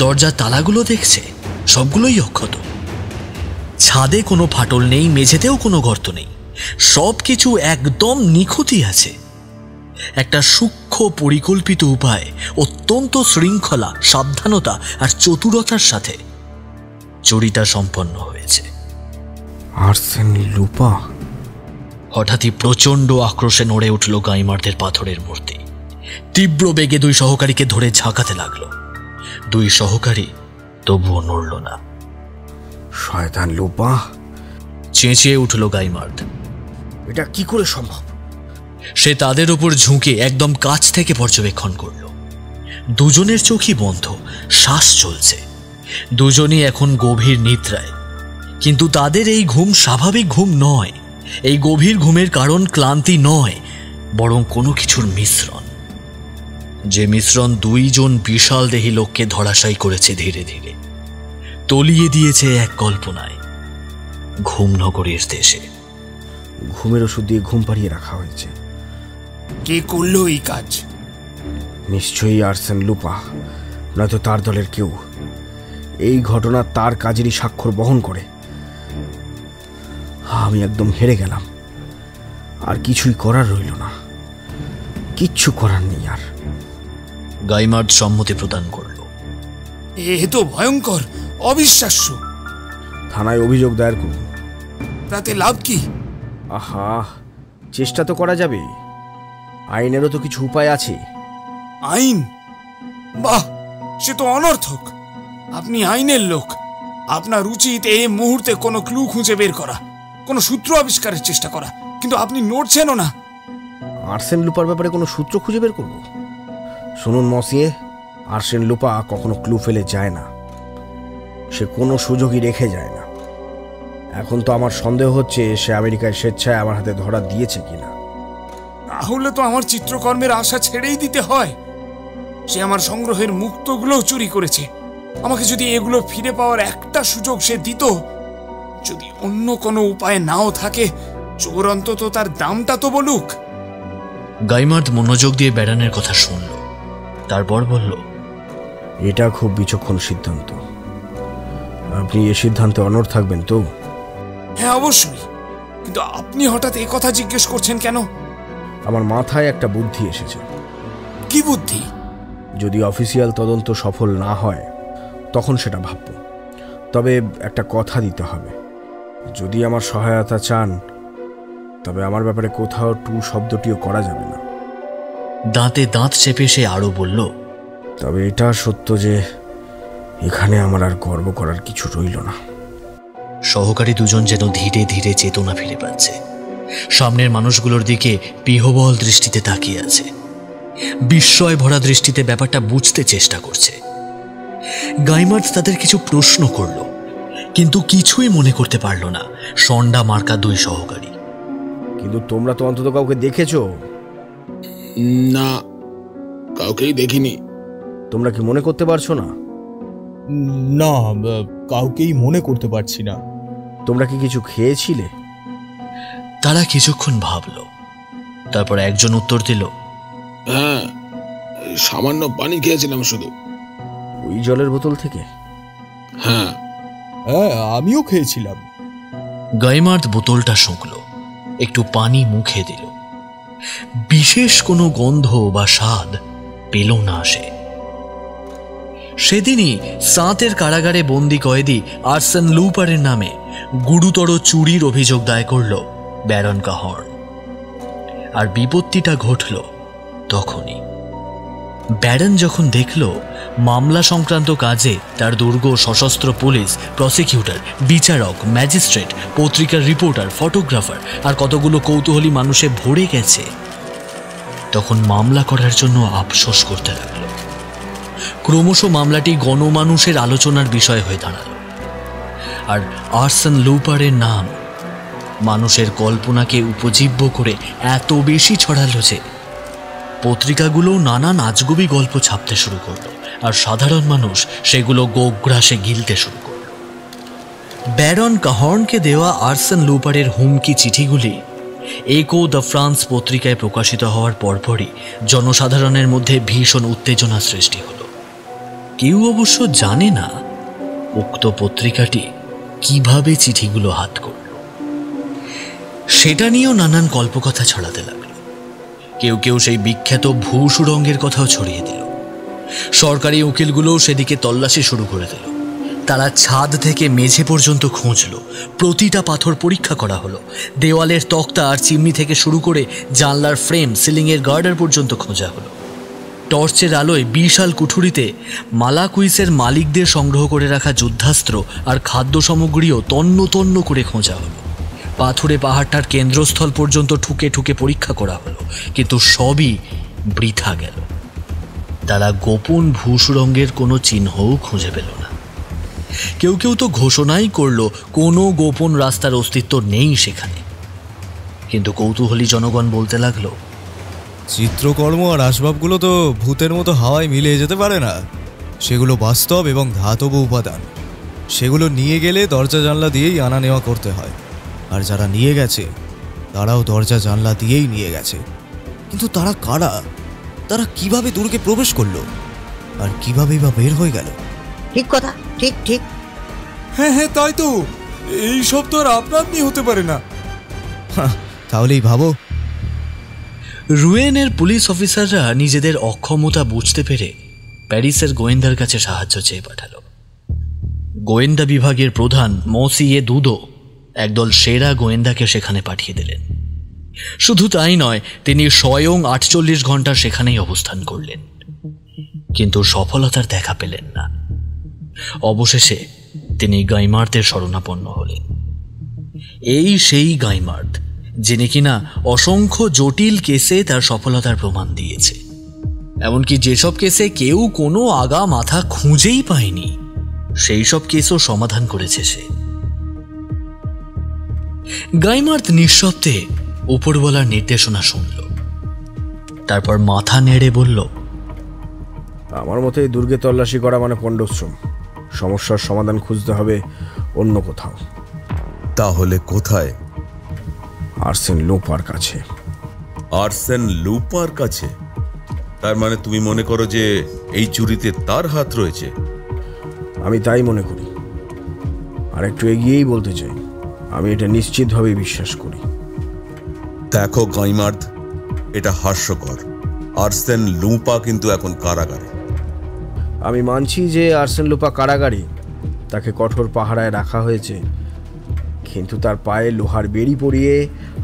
দরজার তালাগুলো দেখছে, সবগুলোই অক্ষত। ছাদে কোনো ফাটল নেই, মেঝেতেও কোনো গর্ত নেই, সবকিছু একদম নিখুঁতই আছে। একটা সূক্ষ্ম পরিকল্পিত উপায়, অত্যন্ত শৃঙ্খলা, সাবধানতা আর চতুরতার সাথে চুরিটা সম্পন্ন হয়েছে। আর্সেন লুপা। হঠাৎই প্রচন্ড আক্রোশে নড়ে উঠল গাইমারদের পাথরের মূর্তি। তীব্র বেগে দুই সহকারীকে ধরে ঝাঁকাতে লাগলো। দুই সহকারী তবুও নড়ল না। শয়তান লুপা! চেঁচিয়ে উঠল গাইমার্দ। এটা কি করে সম্ভব? সে তাদের উপর ঝুঁকে একদম কাছ থেকে পর্যবেক্ষণ করল। দুজনের চোখই বন্ধ, শ্বাস চলছে। দুজনই এখন গভীর নিদ্রায়, কিন্তু তাদের এই ঘুম স্বাভাবিক ঘুম নয়। এই গভীর ঘুমের কারণ ক্লান্তি নয়, বরং কোনো কিছুর মিশ্রণ, যে মিশ্রণ দুইজন বিশাল দেহী লোককে ধরাশায়ী করেছে ধীরে ধীরে, তলিয়ে দিয়েছে এক কল্পনায়, ঘুম নগরীর দেশে। ঘুমের ওষুধ দিয়ে ঘুম পাড়িয়ে রাখা হয়েছে। কে করলো এই কাজ? নিশ্চয়ই আর্সেন লুপা, নয়তো তার দলের কেউ। এই ঘটনা তার কাজেরই স্বাক্ষর বহন করে। আমি একদম হেরে গেলাম, আর কিছুই করার রইল না। কিচ্ছু করার নেই আর। গাইমার্ড সম্মতি প্রদান করল। এ তো ভয়ঙ্কর, অবিশ্বাস্য। থানায় অভিযোগ দায়ের করুন। তাতে লাভ কি? আহা, চেষ্টা তো করা যাবে। আইনেরও তো কিছু উপায় আছে। আইন? বাহ, সে তো অনর্থক। আপনি আইনের লোক, আপনার উচিত এই মুহূর্তে কোনো ক্লু খুঁজে বের করা, কোনো সূত্র আবিষ্কারের চেষ্টা করা, কিন্তু আপনি নড়ছেনও না। আর্সেন লুপার ব্যাপারে কোনো সূত্র খুঁজে বের করব? শুনুন মসিয়ে, আর্সেন লুপা কখনো ক্লু ফেলে যায় না। সে কোনো সুযোগই রেখে যায় না। এখন তো আমার সন্দেহ হচ্ছে সে আমেরিকায় স্বেচ্ছায় আমার হাতে ধরা দিয়েছে কিনা। তাহলে তো আমার চিত্রকর্মের আশা ছেড়েই দিতে হয়। সে আমার সংগ্রহের মুক্তগুলোও চুরি করেছে। আমাকে যদি এগুলো ফিরে পাওয়ার একটা সুযোগ সে দিত, যদি অন্য কোনো উপায় নাও থাকে, চোর অন্তত তার দামটা তো বলুক। গাইমার্দ মনোযোগ দিয়ে ব্যারানের কথা শুনল, তারপর বলল, এটা খুব বিচক্ষণ সিদ্ধান্ত। আপনি এ সিদ্ধান্তে অনড় থাকবেন তো? হ্যাঁ, অবশ্যই। কিন্তু আপনি হঠাৎ এই কথা জিজ্ঞেস করছেন কেন? আমার মাথায় একটা বুদ্ধি এসেছে। কি বুদ্ধি? যদি অফিসিয়াল তদন্ত সফল না হয় তখন সেটা ভাবব। তবে একটা কথা দিতে হবে, যদি আমার সহায়তা চান তবে আমার ব্যাপারে কোথাও টু শব্দটিও করা যাবে না। দাঁতে দাঁত চেপে সে আরো বলল, তবে এটা সত্য যে এখানে আমার আর গর্ব করার কিছু রইল না। সহকারী দুজন যেন ধীরে ধীরে চেতনা ফিরে পাচ্ছে। সামনের মানুষগুলোর দিকে বিহ্বল দৃষ্টিতে তাকিয়ে আছে, বিস্ময় ভরা দৃষ্টিতে ব্যাপারটা বুঝতে চেষ্টা করছে। গাইমার্দ তাদের কিছু প্রশ্ন করল, কিন্তু কিছুই মনে করতে পারল না সন্ডা মার্কা দুই সহকারী। কিন্তু তোমরা তো অন্তত কাউকে দেখেছো? না, কাউকেই দেখিনি। তোমরা কি মনে করতে পারছো না? না, কাউকেই মনে করতে পারছি না। তোমরা কি কিছু খেয়েছিলে? তারা কিছুক্ষণ ভাবল, তারপর একজন উত্তর দিল, হ্যাঁ, সামান্য পানি খেয়েছিলাম শুধু। ওই জলের বোতল থেকে? হ্যাঁ, আমিও খেয়েছিলাম। গাইমার্দ বোতলটা শুঁকল, একটু পানি মুখে দিল। বিশেষ কোনো গন্ধ বা স্বাদ পেল না সে। সেদিনই সাঁতের কারাগারে বন্দি কয়েদি আর্সেন লুপারের নামে গুরুতর চুরির অভিযোগ দায় করল ব্যারন কাহর্ন। আর বিপত্তিটা ঘটল তখনই। ব্যারন যখন দেখল মামলা সংক্রান্ত কাজে তার দুর্গ সশস্ত্র পুলিশ, প্রসিকিউটর, বিচারক, ম্যাজিস্ট্রেট, পত্রিকার রিপোর্টার, ফটোগ্রাফার আর কতগুলো কৌতূহলী মানুষে ভরে গেছে, তখন মামলা করার জন্য আফসোস করতে লাগলো। ক্রমশ মামলাটি গণমানুষের আলোচনার বিষয় হয়ে দাঁড়ালো। আর আর্সেন লুপারের নাম মানুষের কল্পনাকে উপজীব্য করে এত বেশি ছড়ালো যে পত্রিকাগুলো নানান আজগুবি গল্প ছাপতে শুরু করলো, আর সাধারণ মানুষ সেগুলো গোগ্রাসে গিলতে শুরু করল। ব্যারন কাহর্নকে দেওয়া আর্সেন লুপারের হুমকি চিঠিগুলি একো দ্য ফ্রান্স পত্রিকায় প্রকাশিত হওয়ার পরপরই জনসাধারণের মধ্যে ভীষণ উত্তেজনা সৃষ্টি হলো। কেউ অবশ্য জানে না উক্ত পত্রিকাটি কিভাবে চিঠিগুলো হাত করল। সেটা নিয়েও নানান কল্পকথা ছড়াতে লাগলো। কেউ কেউ সেই বিখ্যাত ভূ সুড়ঙ্গের কথাও ছড়িয়ে দিল। সরকারি উকিলগুলোও সেদিকে তল্লাশি শুরু করে দিল। তারা ছাদ থেকে মেঝে পর্যন্ত খুঁজল, প্রতিটা পাথর পরীক্ষা করা হলো, দেওয়ালের তক্তা আর চিমনি থেকে শুরু করে জানলার ফ্রেম, সিলিংয়ের গার্ডার পর্যন্ত খোঁজা হলো। টর্চের আলোয় বিশাল কুঠুরিতে মালাকুইসের মালিকদের সংগ্রহ করে রাখা যুদ্ধাস্ত্র আর খাদ্য সামগ্রীও তন্ন তন্ন করে খোঁজা হলো। পাথুরে পাহাড়টার কেন্দ্রস্থল পর্যন্ত ঠুকে ঠুকে পরীক্ষা করা হলো, কিন্তু সবই বৃথা গেল। তারা গোপন ভূসুড়ঙ্গের কোনো চিহ্নও খুঁজে পেল না। কেউ কেউ তো ঘোষণাই করলো কোনো গোপন রাস্তার অস্তিত্ব নেই সেখানে। কিন্তু কৌতূহলী জনগণ বলতে লাগলো, চিত্রকর্ম আর আসবাবগুলো তো ভূতের মতো হাওয়ায় মিলিয়ে যেতে পারে না। সেগুলো বাস্তব এবং ধাতব উপাদান। সেগুলো নিয়ে গেলে দরজা জানলা দিয়েই আনা নেওয়া করতে হয়। আর যারা নিয়ে গেছে তারাও দরজা জানলা দিয়েই নিয়ে গেছে। কিন্তু তারা কারা? তারা কিভাবে দুর্গে প্রবেশ করলো আর কিভাবেই বা বের হয়ে গেল? ঠিক কথা, ঠিক ঠিক। হ্যাঁ হ্যাঁ, তাই তো। এইসব তো আর আপনি হতে পারে না। তাহলেই ভাবো। রুয়েনের পুলিশ অফিসাররা নিজেদের অক্ষমতা বুঝতে পেরে প্যারিসের গোয়েন্দার কাছে সাহায্য চেয়ে পাঠালো। গোয়েন্দা বিভাগের প্রধান মসিয়ে দুদো একদল সেরা গোয়েন্দাকে সেখানে পাঠিয়ে দিলেন। শুধু তাই নয়, তিনি স্বয়ং 48 ঘন্টা সেখানেই অবস্থান করলেন, কিন্তু সফলতার দেখা পেলেন না। অবশেষে তিনি গাইমার্তের শরণাপন্ন হলেন। এই সেই গাইমার্ত যিনি কিনা অসংখ্য জটিল কেসে তার সফলতার প্রমাণ দিয়েছে। এমনকি যেসব কেসে কেউ কোনো আগা মাথা খুঁজেই পায়নি, সেই সব কেসও সমাধান করেছে সে। গাইমার্ত নিঃশব্দে উপরওয়ালার নির্দেশনা শুনল, তারপর মাথা নেড়ে বলল, আমার মতে দুর্গে তল্লাশি করা মানে পণ্ডশ্রম। সমস্যার সমাধান খুঁজতে হবে অন্য কোথাও। তাহলে কোথায়? আর্সেন লুপার কাছে। আর্সেন লুপার কাছে? তার মানে তুমি মনে করো যে এই চুরিতে তার হাত রয়েছে? আমি তাই মনে করি। আর একটু এগিয়েই বলতে চাই, আমি এটা নিশ্চিতভাবে বিশ্বাস করি। দেখো গাইমার্দ, এটা হাস্যকর। আর্সেন লুপা কিন্তু এখন কারাগারে। আমি মানছি যে আর্সেন লুপা কারাগারে, তাকে কঠোর পাহারায় রাখা হয়েছে। কিন্তু তার পায়ে লোহার বেড়ি পরিয়ে,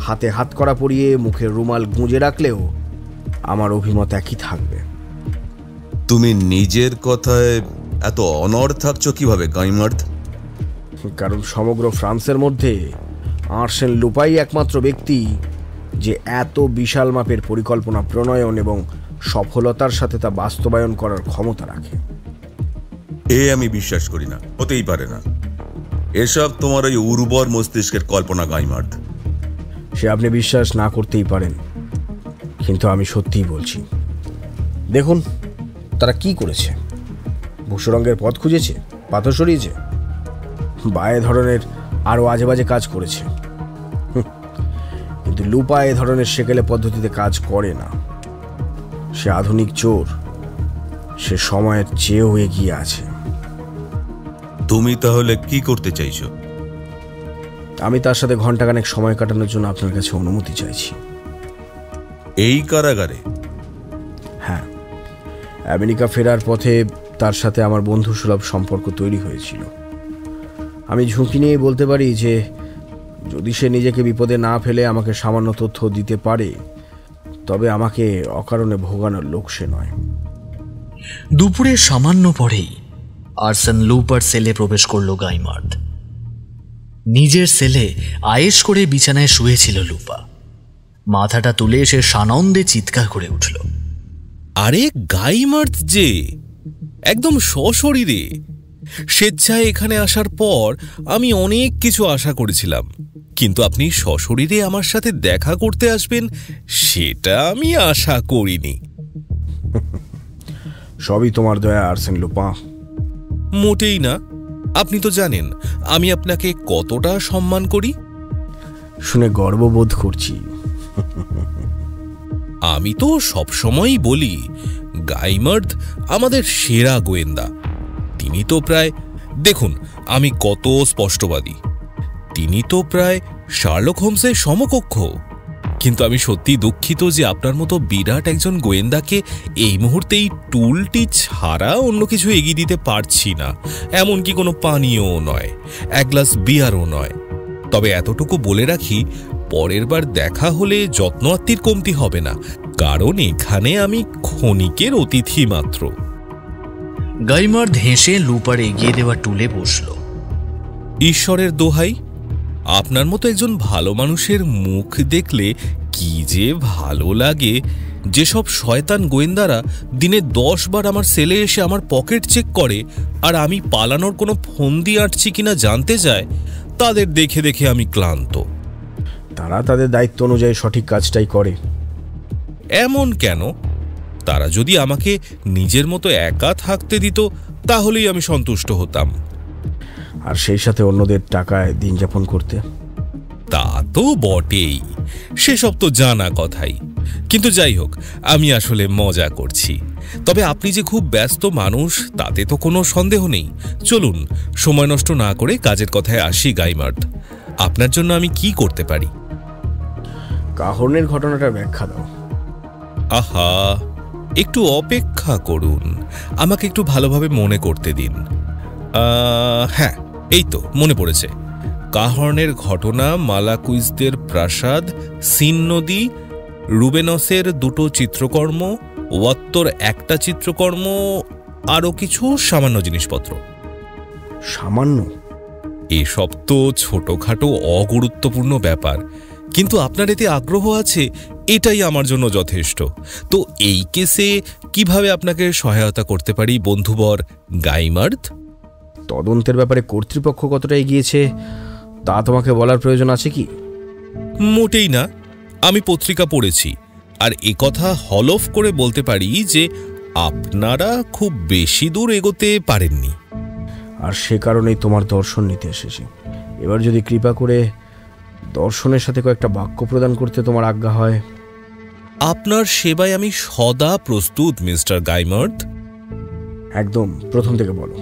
হাতে হাতকড়া পরিয়ে, মুখে রুমাল গুঁজে রাখলেও আমার অভিমত একই থাকবে। তুমি নিজের কথায় এত অনড় থাকছো কিভাবে গাইমার্দ? কারণ সমগ্র ফ্রান্সের মধ্যে আর্সেন লুপাই একমাত্র ব্যক্তি যে এত বিশাল মাপের পরিকল্পনা প্রণয়ন এবং সফলতার সাথে তা বাস্তবায়ন করার ক্ষমতা রাখে। আমি বিশ্বাস করি না, হতেই পারে না। এসব তোমার ওই উর্বর মস্তিষ্কের কল্পনা গাইমার্দ। সে আপনি বিশ্বাস না করতেই পারেন, কিন্তু আমি সত্যিই বলছি। দেখুন তারা কি করেছে। ভূসুড়ঙ্গের পথ খুঁজেছে, পাথর সরিয়েছে, বায়ে ধরনের আরো আজে বাজে কাজ করেছে। কিন্তু লুপা এ ধরনের সেকেলে পদ্ধতিতে কাজ করে না। সে আধুনিক চোর, সে সময়ের চেয়েও এগিয়ে আছে। তুমি তাহলে কি করতে চাইছো? আমি তার সাথে ঘন্টাখানেক সময় কাটানোর জন্য আপনার কাছে অনুমতি চাইছি। এই কারাগারে? হ্যাঁ, আমেরিকা ফেরার পথে তার সাথে আমার বন্ধু সুলভ সম্পর্ক তৈরি হয়েছিল। আমি ঝুঁকি নিয়ে বলতে পারি যে যদি সে নিজেকে বিপদে না ফেলে আমাকে সামান্য তথ্য দিতে পারে, তবে আমাকে অকারণে ভোগানোর লোক সে নয়। দুপুরে সামান্য পরেই আর্সেন লুপার সেলে প্রবেশ করল গাইমার্দ। নিজের সেলে আয়েশ করে বিছানায় শুয়েছিল লুপা। মাথাটা তুলে সে সানন্দে চিৎকার করে উঠল। আরে গাইমার্দ যে একদম সশরীরে! স্বেচ্ছায় এখানে আসার পর আমি অনেক কিছু আশা করেছিলাম, কিন্তু আপনি সশরীরে আমার সাথে দেখা করতে আসবেন সেটা আমি আশা করিনি। সবই তোমার দয়া আর্সেন লুপা। মোটেই না। আপনি তো জানেন আমি আপনাকে কতটা সম্মান করি। শুনে গর্ববোধ করছি। আমি তো সবসময়ই বলি গাইমার্দ আমাদের সেরা গোয়েন্দা। তিনি তো প্রায়, দেখুন আমি কত স্পষ্টবাদী, তিনি তো প্রায় শার্লক হোমসের সমকক্ষ। কিন্তু আমি সত্যি দুঃখিত যে আপনার মতো বিরাট একজন গোয়েন্দাকে এই মুহূর্তেই টুলটি ছাড়া অন্য কিছু এগিয়ে দিতে পারছি না। এমনকি কোনো পানীয়ও নয়, এক গ্লাস বিয়ারও নয়। তবে এতটুকু বলে রাখি, পরের বার দেখা হলে যত্ন আত্মীর কমতি হবে না, কারণ এখানে আমি ক্ষণিকের অতিথি মাত্র। গাইমার্দ হেসে লুপার এগিয়ে দেওয়া টুলে বসল। ঈশ্বরের দোহাই, আপনার মতো একজন ভালো মানুষের মুখ দেখলে কি যে ভালো লাগে। যেসব শয়তান গোয়েন্দারা দিনে 10 বার আমার সেলে এসে আমার পকেট চেক করে আর আমি পালানোর কোনো ফন্দি আঁটছি কিনা জানতে চায়, তাদের দেখে দেখে আমি ক্লান্ত। তারা তাদের দায়িত্ব অনুযায়ী সঠিক কাজটাই করে। এমন কেন? তারা যদি আমাকে নিজের মতো একা থাকতে দিত তাহলেই আমি সন্তুষ্ট হতাম। আর সেই সাথে অন্যদের টাকায় দিন যাপন করতে। তা তো বটেই, সেসব তো জানা কথাই। কিন্তু যাই হোক, আমি আসলে মজা করছি। তবে আপনি যে খুব ব্যস্ত মানুষ তাতে তো কোনো সন্দেহ নেই। চলুন সময় নষ্ট না করে কাজের কথায় আসি গাইমার্দ। আপনার জন্য আমি কি করতে পারি? কাহর্নের ঘটনাটার ব্যাখ্যা দাও। আহা, একটু অপেক্ষা করুন, আমাকে একটু ভালোভাবে মনে করতে দিন। হ্যাঁ, এই তো মনে পড়েছে। কাহর্নের ঘটনা, মালাকুইসদের প্রাসাদ, সিন নদী, রুবেনসের 2টো চিত্রকর্ম, ওয়াত্তর 1টা চিত্রকর্ম, আরও কিছু সামান্য জিনিসপত্র। সামান্য? এসব তো ছোটখাটো অগুরুত্বপূর্ণ ব্যাপার, কিন্তু আপনার এতে আগ্রহ আছে, এটাই আমার জন্য যথেষ্ট। তো এই কেসে কিভাবে আপনাকে সহায়তা করতে পারি বন্ধুবর গাইমার্দ? তদন্তের ব্যাপারে কর্তৃপক্ষ কতটা এগিয়েছে তা তোমাকে বলার প্রয়োজন আছে কি? মোটেই না। আমি পত্রিকা পড়েছি, আর একথা হলফ করে বলতে পারি যে আপনারা খুব বেশি দূর এগোতে পারেননি। আর সে কারণেই তোমার দর্শন নিতে এসেছি। এবার যদি কৃপা করে দর্শনের সাথে কয়েকটা বাক্য প্রদান করতে তোমার আজ্ঞা হয়। আপনার সেবায় আমি সদা প্রস্তুত মিস্টার গাইমার্দ। একদম প্রথম থেকে বলো।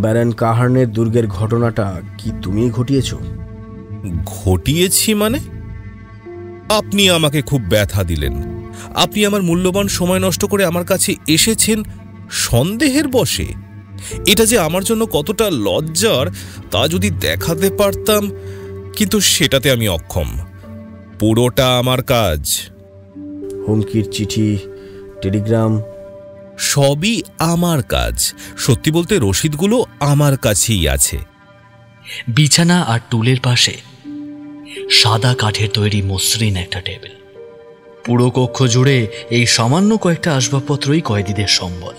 ব্যারন কাহার্নের দুর্গের ঘটনাটা কি তুমিই ঘটিয়েছ? ঘটিয়েছি মানে? আপনি আমাকে খুব ব্যথা দিলেন। আপনি আমার মূল্যবান সময় নষ্ট করে আমার কাছে এসেছেন সন্দেহের বশে। এটা যে আমার জন্য কতটা লজ্জার তা যদি দেখাতে পারতাম, কিন্তু সেটাতে আমি অক্ষম। পুরোটা আমার কাজ। হুমকির চিঠি, টেলিগ্রাম সবই আমার কাজ। সত্যি বলতে রসিদগুলো আমার কাছেই আছে। বিছানা আর টুলের পাশে সাদা কাঠের তৈরি মসৃণ একটা টেবিল। পুরো কক্ষ জুড়ে এই সামান্য কয়েকটা আসবাবপত্রই কয়েদিদের সম্বল।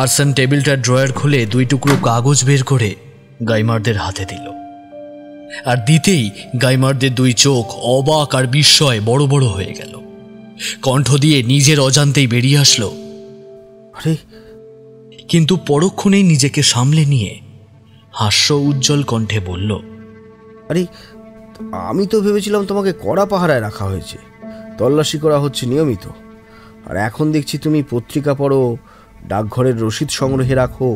আর্সেন টেবিলটার ড্রয়ার খুলে 2 টুকরো কাগজ বের করে গাইমার্দের হাতে দিল। আর দিতেই গাইমার্দের 2 চোখ অবাক আর বিস্ময়ে বড় বড় হয়ে গেল। কণ্ঠ দিয়ে নিজের অজান্তেই বেরিয়ে আসলো, আরে! কিন্তু পরক্ষণেই নিজেকে সামলে নিয়ে হাস্য উজ্জ্বল কণ্ঠে বলল, আরে, আমি তো ভেবেছিলাম তোমাকে কড়া পাহারায় রাখা হয়েছে, তল্লাশি করা হচ্ছে নিয়মিত। আর এখন দেখছি তুমি পত্রিকা পড়ো, ডাকঘরের রসিদ সংগ্রহে রাখো।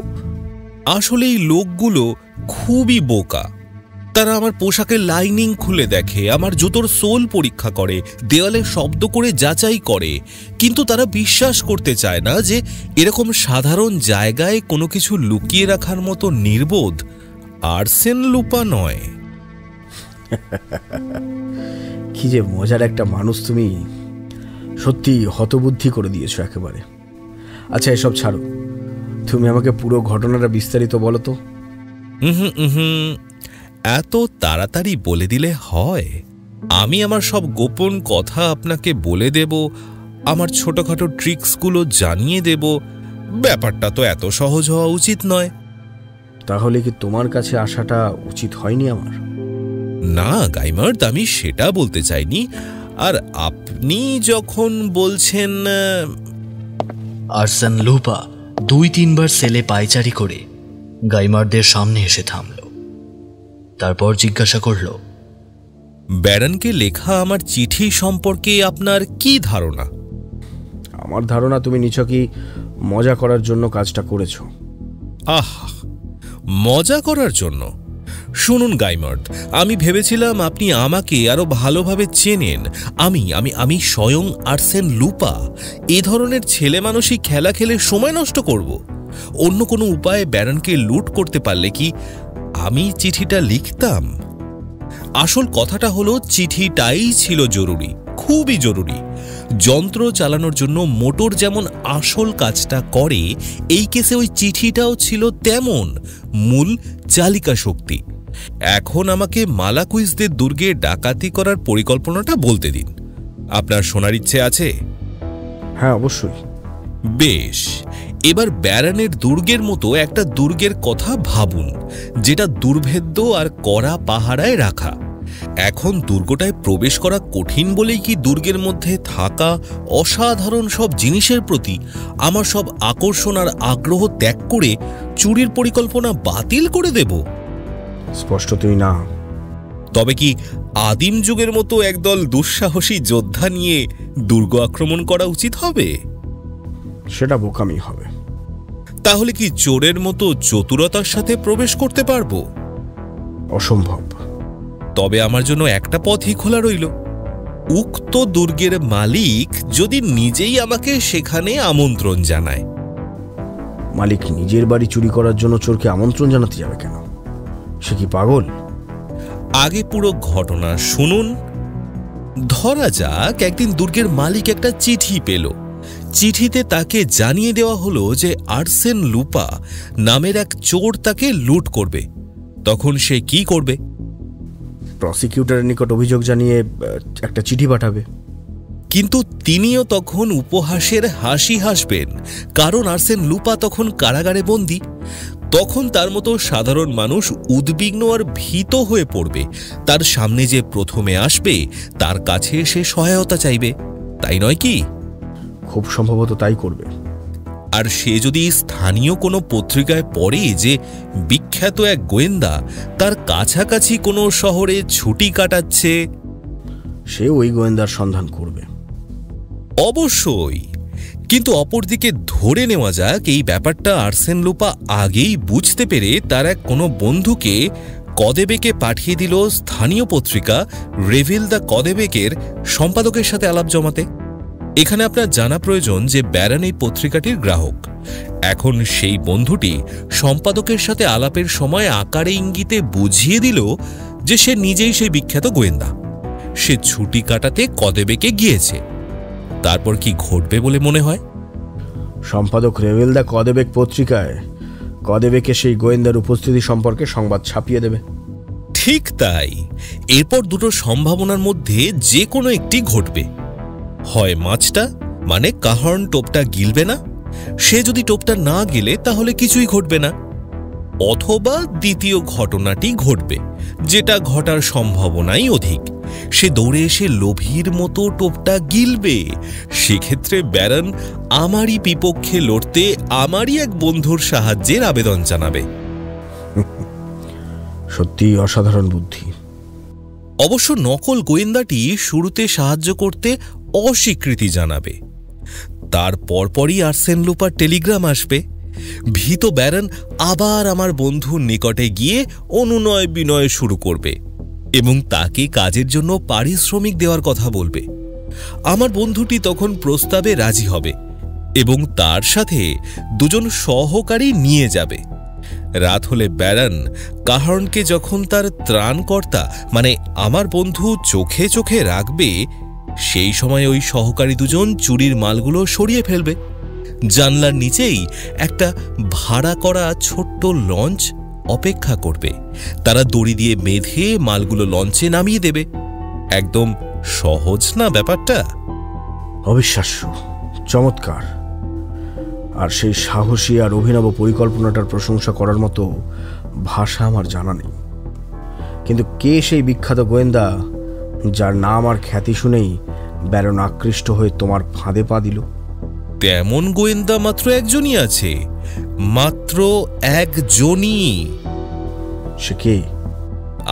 আসলে এই লোকগুলো খুবই বোকা। তারা আমার পোশাকের লাইনিং খুলে দেখে, আমার জুতোর সোল পরীক্ষা করে, দেওয়ালে শব্দ করে যাচাই করে, কিন্তু তারা বিশ্বাস করতে চায় না যে এরকম সাধারণ জায়গায় কোনো কিছু লুকিয়ে রাখার মতো নির্বোধ আর্সেন লুপা নয়। কি যে মজার একটা মানুষ তুমি! সত্যি হতবুদ্ধি করে দিয়েছো একেবারে। আচ্ছা, এসব ছাড়ো, তুমি আমাকে পুরো ঘটনাটা বিস্তারিত বলো তো। এত তাড়াতাড়ি বলে দিলে হয়? আমি আমার সব গোপন কথা আপনাকে বলে দেব, আমার ছোটখাটো ট্রিক্সগুলো জানিয়ে দেব। ব্যাপারটা তো এত সহজ হওয়া উচিত নয়। তাহলে কি তোমার কাছে আসাটা উচিত হয়নি আমার? না গাইমার্দ, আমি সেটা বলতে চাইনি। আর আপনি যখন বলছেন... আর্সেন লুপা 2-3 বার সেলে পায়চারি করে গাইমার্দের সামনে এসে থামল। তারপর জিজ্ঞাসা করল, ব্যারনকে লেখা আমার চিঠি সম্পর্কে আপনার কি ধারণা? আমার ধারণা তুমি নিছকই মজা করার জন্য কাজটা করেছো। আহা, মজা করার জন্য? শুনুন গাইমার্দ, আমি ভেবেছিলাম আপনি আমাকে আরো ভালোভাবে চেনেন। আমি স্বয়ং আর্সেন লুপা। এ ধরনের ছেলে মানুষই খেলা খেলে সময় নষ্ট করব? অন্য কোনো উপায়ে ব্যারনকে লুট করতে পারলে কি আমি চিঠিটা লিখতাম? আসল কথাটা হলো, চিঠিটাই ছিল জরুরি, খুবই জরুরি। যন্ত্র চালানোর জন্য মোটর যেমন আসল কাজটা করে, এই কেসে ওই চিঠিটাও ছিল তেমন মূল চালিকা শক্তি। এখন আমাকে মালাকুইসদের দুর্গে ডাকাতি করার পরিকল্পনাটা বলতে দিন। আপনার শোনার ইচ্ছে আছে? হ্যাঁ, অবশ্যই। বেশ, এবার ব্যারনের দুর্গের মতো একটা দুর্গের কথা ভাবুন, যেটা দুর্ভেদ্য আর কড়া পাহারায় রাখা। এখন দুর্গটায় প্রবেশ করা কঠিন বলেই কি দুর্গের মধ্যে থাকা অসাধারণ সব জিনিসের প্রতি আমার সব আকর্ষণ আর আগ্রহ ত্যাগ করে চুরির পরিকল্পনা বাতিল করে দেব? স্পষ্টতই না। তবে কি আদিম যুগের মতো একদল দুঃসাহসী যোদ্ধা নিয়ে দুর্গ আক্রমণ করা উচিত হবে? সেটা বোকামি হবে। তাহলে কি চোরের মতো চতুরতার সাথে প্রবেশ করতে পারবো? অসম্ভব। তবে আমার জন্য একটা পথই খোলা রইল। উক্ত দুর্গের মালিক যদি নিজেই আমাকে সেখানে আমন্ত্রণ জানায়। মালিক নিজের বাড়ি চুরি করার জন্য চোরকে আমন্ত্রণ জানাতে যাবে কেন? সে কি পাগল? আগে পুরো ঘটনা শুনুন। ধরা যাক একদিন দুর্গের মালিক একটা চিঠি পেল। চিঠিতে তাকে জানিয়ে দেওয়া হলো যে আর্সেন লুপা নামের এক চোর তাকে লুট করবে। তখন সে কি করবে? প্রসিকিউটরের নিকট অভিযোগ জানিয়ে একটা চিঠি পাঠাবে। কিন্তু তিনিও তখন উপহাসের হাসি হাসবেন, কারণ আর্সেন লুপা তখন কারাগারে বন্দী। তখন তার মতো সাধারণ মানুষ উদ্বিগ্ন আর ভীত হয়ে পড়বে। তার সামনে যে প্রথমে আসবে তার কাছে সে সহায়তা চাইবে, তাই নয় কি? খুব সম্ভবত তাই করবে। আর সে যদি স্থানীয় কোনো পত্রিকায় পড়ে যে বিখ্যাত এক গোয়েন্দা তার কাছাকাছি কোনো শহরে ছুটি কাটাচ্ছে, সে ওই গোয়েন্দার সন্ধান করবে। অবশ্যই। কিন্তু অপরদিকে ধরে নেওয়া যাক এই ব্যাপারটা আর্সেন লুপা আগেই বুঝতে পেরে তার এক কোনো বন্ধুকে কদেবেকে পাঠিয়ে দিল স্থানীয় পত্রিকা রেভিল দ্য কদেবেকের সম্পাদকের সাথে আলাপ জমাতে। এখানে আপনার জানা প্রয়োজন যে ব্যারন এই পত্রিকাটির গ্রাহক। এখন সেই বন্ধুটি সম্পাদকের সাথে আলাপের সময় আকারে ইঙ্গিতে বুঝিয়ে দিল যে সে নিজেই সেই বিখ্যাত গোয়েন্দা। সে ছুটি কাটাতে কদেবেকে গিয়েছে। তারপর কি ঘটবে বলে মনে হয়? সম্পাদক রেভিল দ্য কদেবেক পত্রিকায় কদেবেকে সেই গোয়েন্দার উপস্থিতি সম্পর্কে সংবাদ ছাপিয়ে দেবে। ঠিক তাই। এরপর দুটো সম্ভাবনার মধ্যে যে কোনো একটি ঘটবে। হয় মাছটা মানে কাহর্ন টোপটা গিলবে না, সে যদি টোপটা না গেলে তাহলে কিছুই ঘটবে না। অথবা দ্বিতীয় ঘটনাটি ঘটবে, যেটা ঘটার সম্ভাবনাই অধিক। সে দৌড়ে এসে লোভীর মতো টোপটা গিলবে। সেক্ষেত্রে ব্যারন আমারই বিপক্ষে লড়তে আমারই এক বন্ধুর সাহায্যের আবেদন জানাবে। সত্যি অসাধারণ বুদ্ধি। অবশ্য নকল গোয়েন্দাটি শুরুতে সাহায্য করতে অস্বীকৃতি জানাবে। তার পরপরই আর্সেন লুপার টেলিগ্রাম আসবে। ভীত ব্যারন আবার আমার বন্ধুর নিকটে গিয়ে অনুনয় বিনয় শুরু করবে এবং তাকে কাজের জন্য পারিশ্রমিক দেওয়ার কথা বলবে। আমার বন্ধুটি তখন প্রস্তাবে রাজি হবে এবং তার সাথে দুজন সহকারী নিয়ে যাবে। রাত হলে ব্যারন কাহর্নকে যখন তার ত্রাণকর্তা মানে আমার বন্ধু চোখে চোখে রাখবে, সেই সময় ওই সহকারী দুজন চুরির মালগুলো সরিয়ে ফেলবে। জানলার নিচেই একটা ভাড়া করা ছোট্ট লঞ্চ অপেক্ষা করবে। তারা দড়ি দিয়ে বেঁধে মালগুলো লঞ্চে নামিয়ে দেবে। একদম সহজ না ব্যাপারটা? অবিশ্বাস্য, চমৎকার। আর সেই সাহসী আর অভিনব পরিকল্পনাটার প্রশংসা করার মতো ভাষা আমার জানা নেই। কিন্তু কে সেই বিখ্যাত গোয়েন্দা যার নাম আর খ্যাতি শুনেই ব্যারন আকৃষ্ট হয়ে তোমার ফাঁদে পা দিল? তেমন গোয়েন্দা মাত্র একজনই আছে, মাত্র একজনই। সে কে?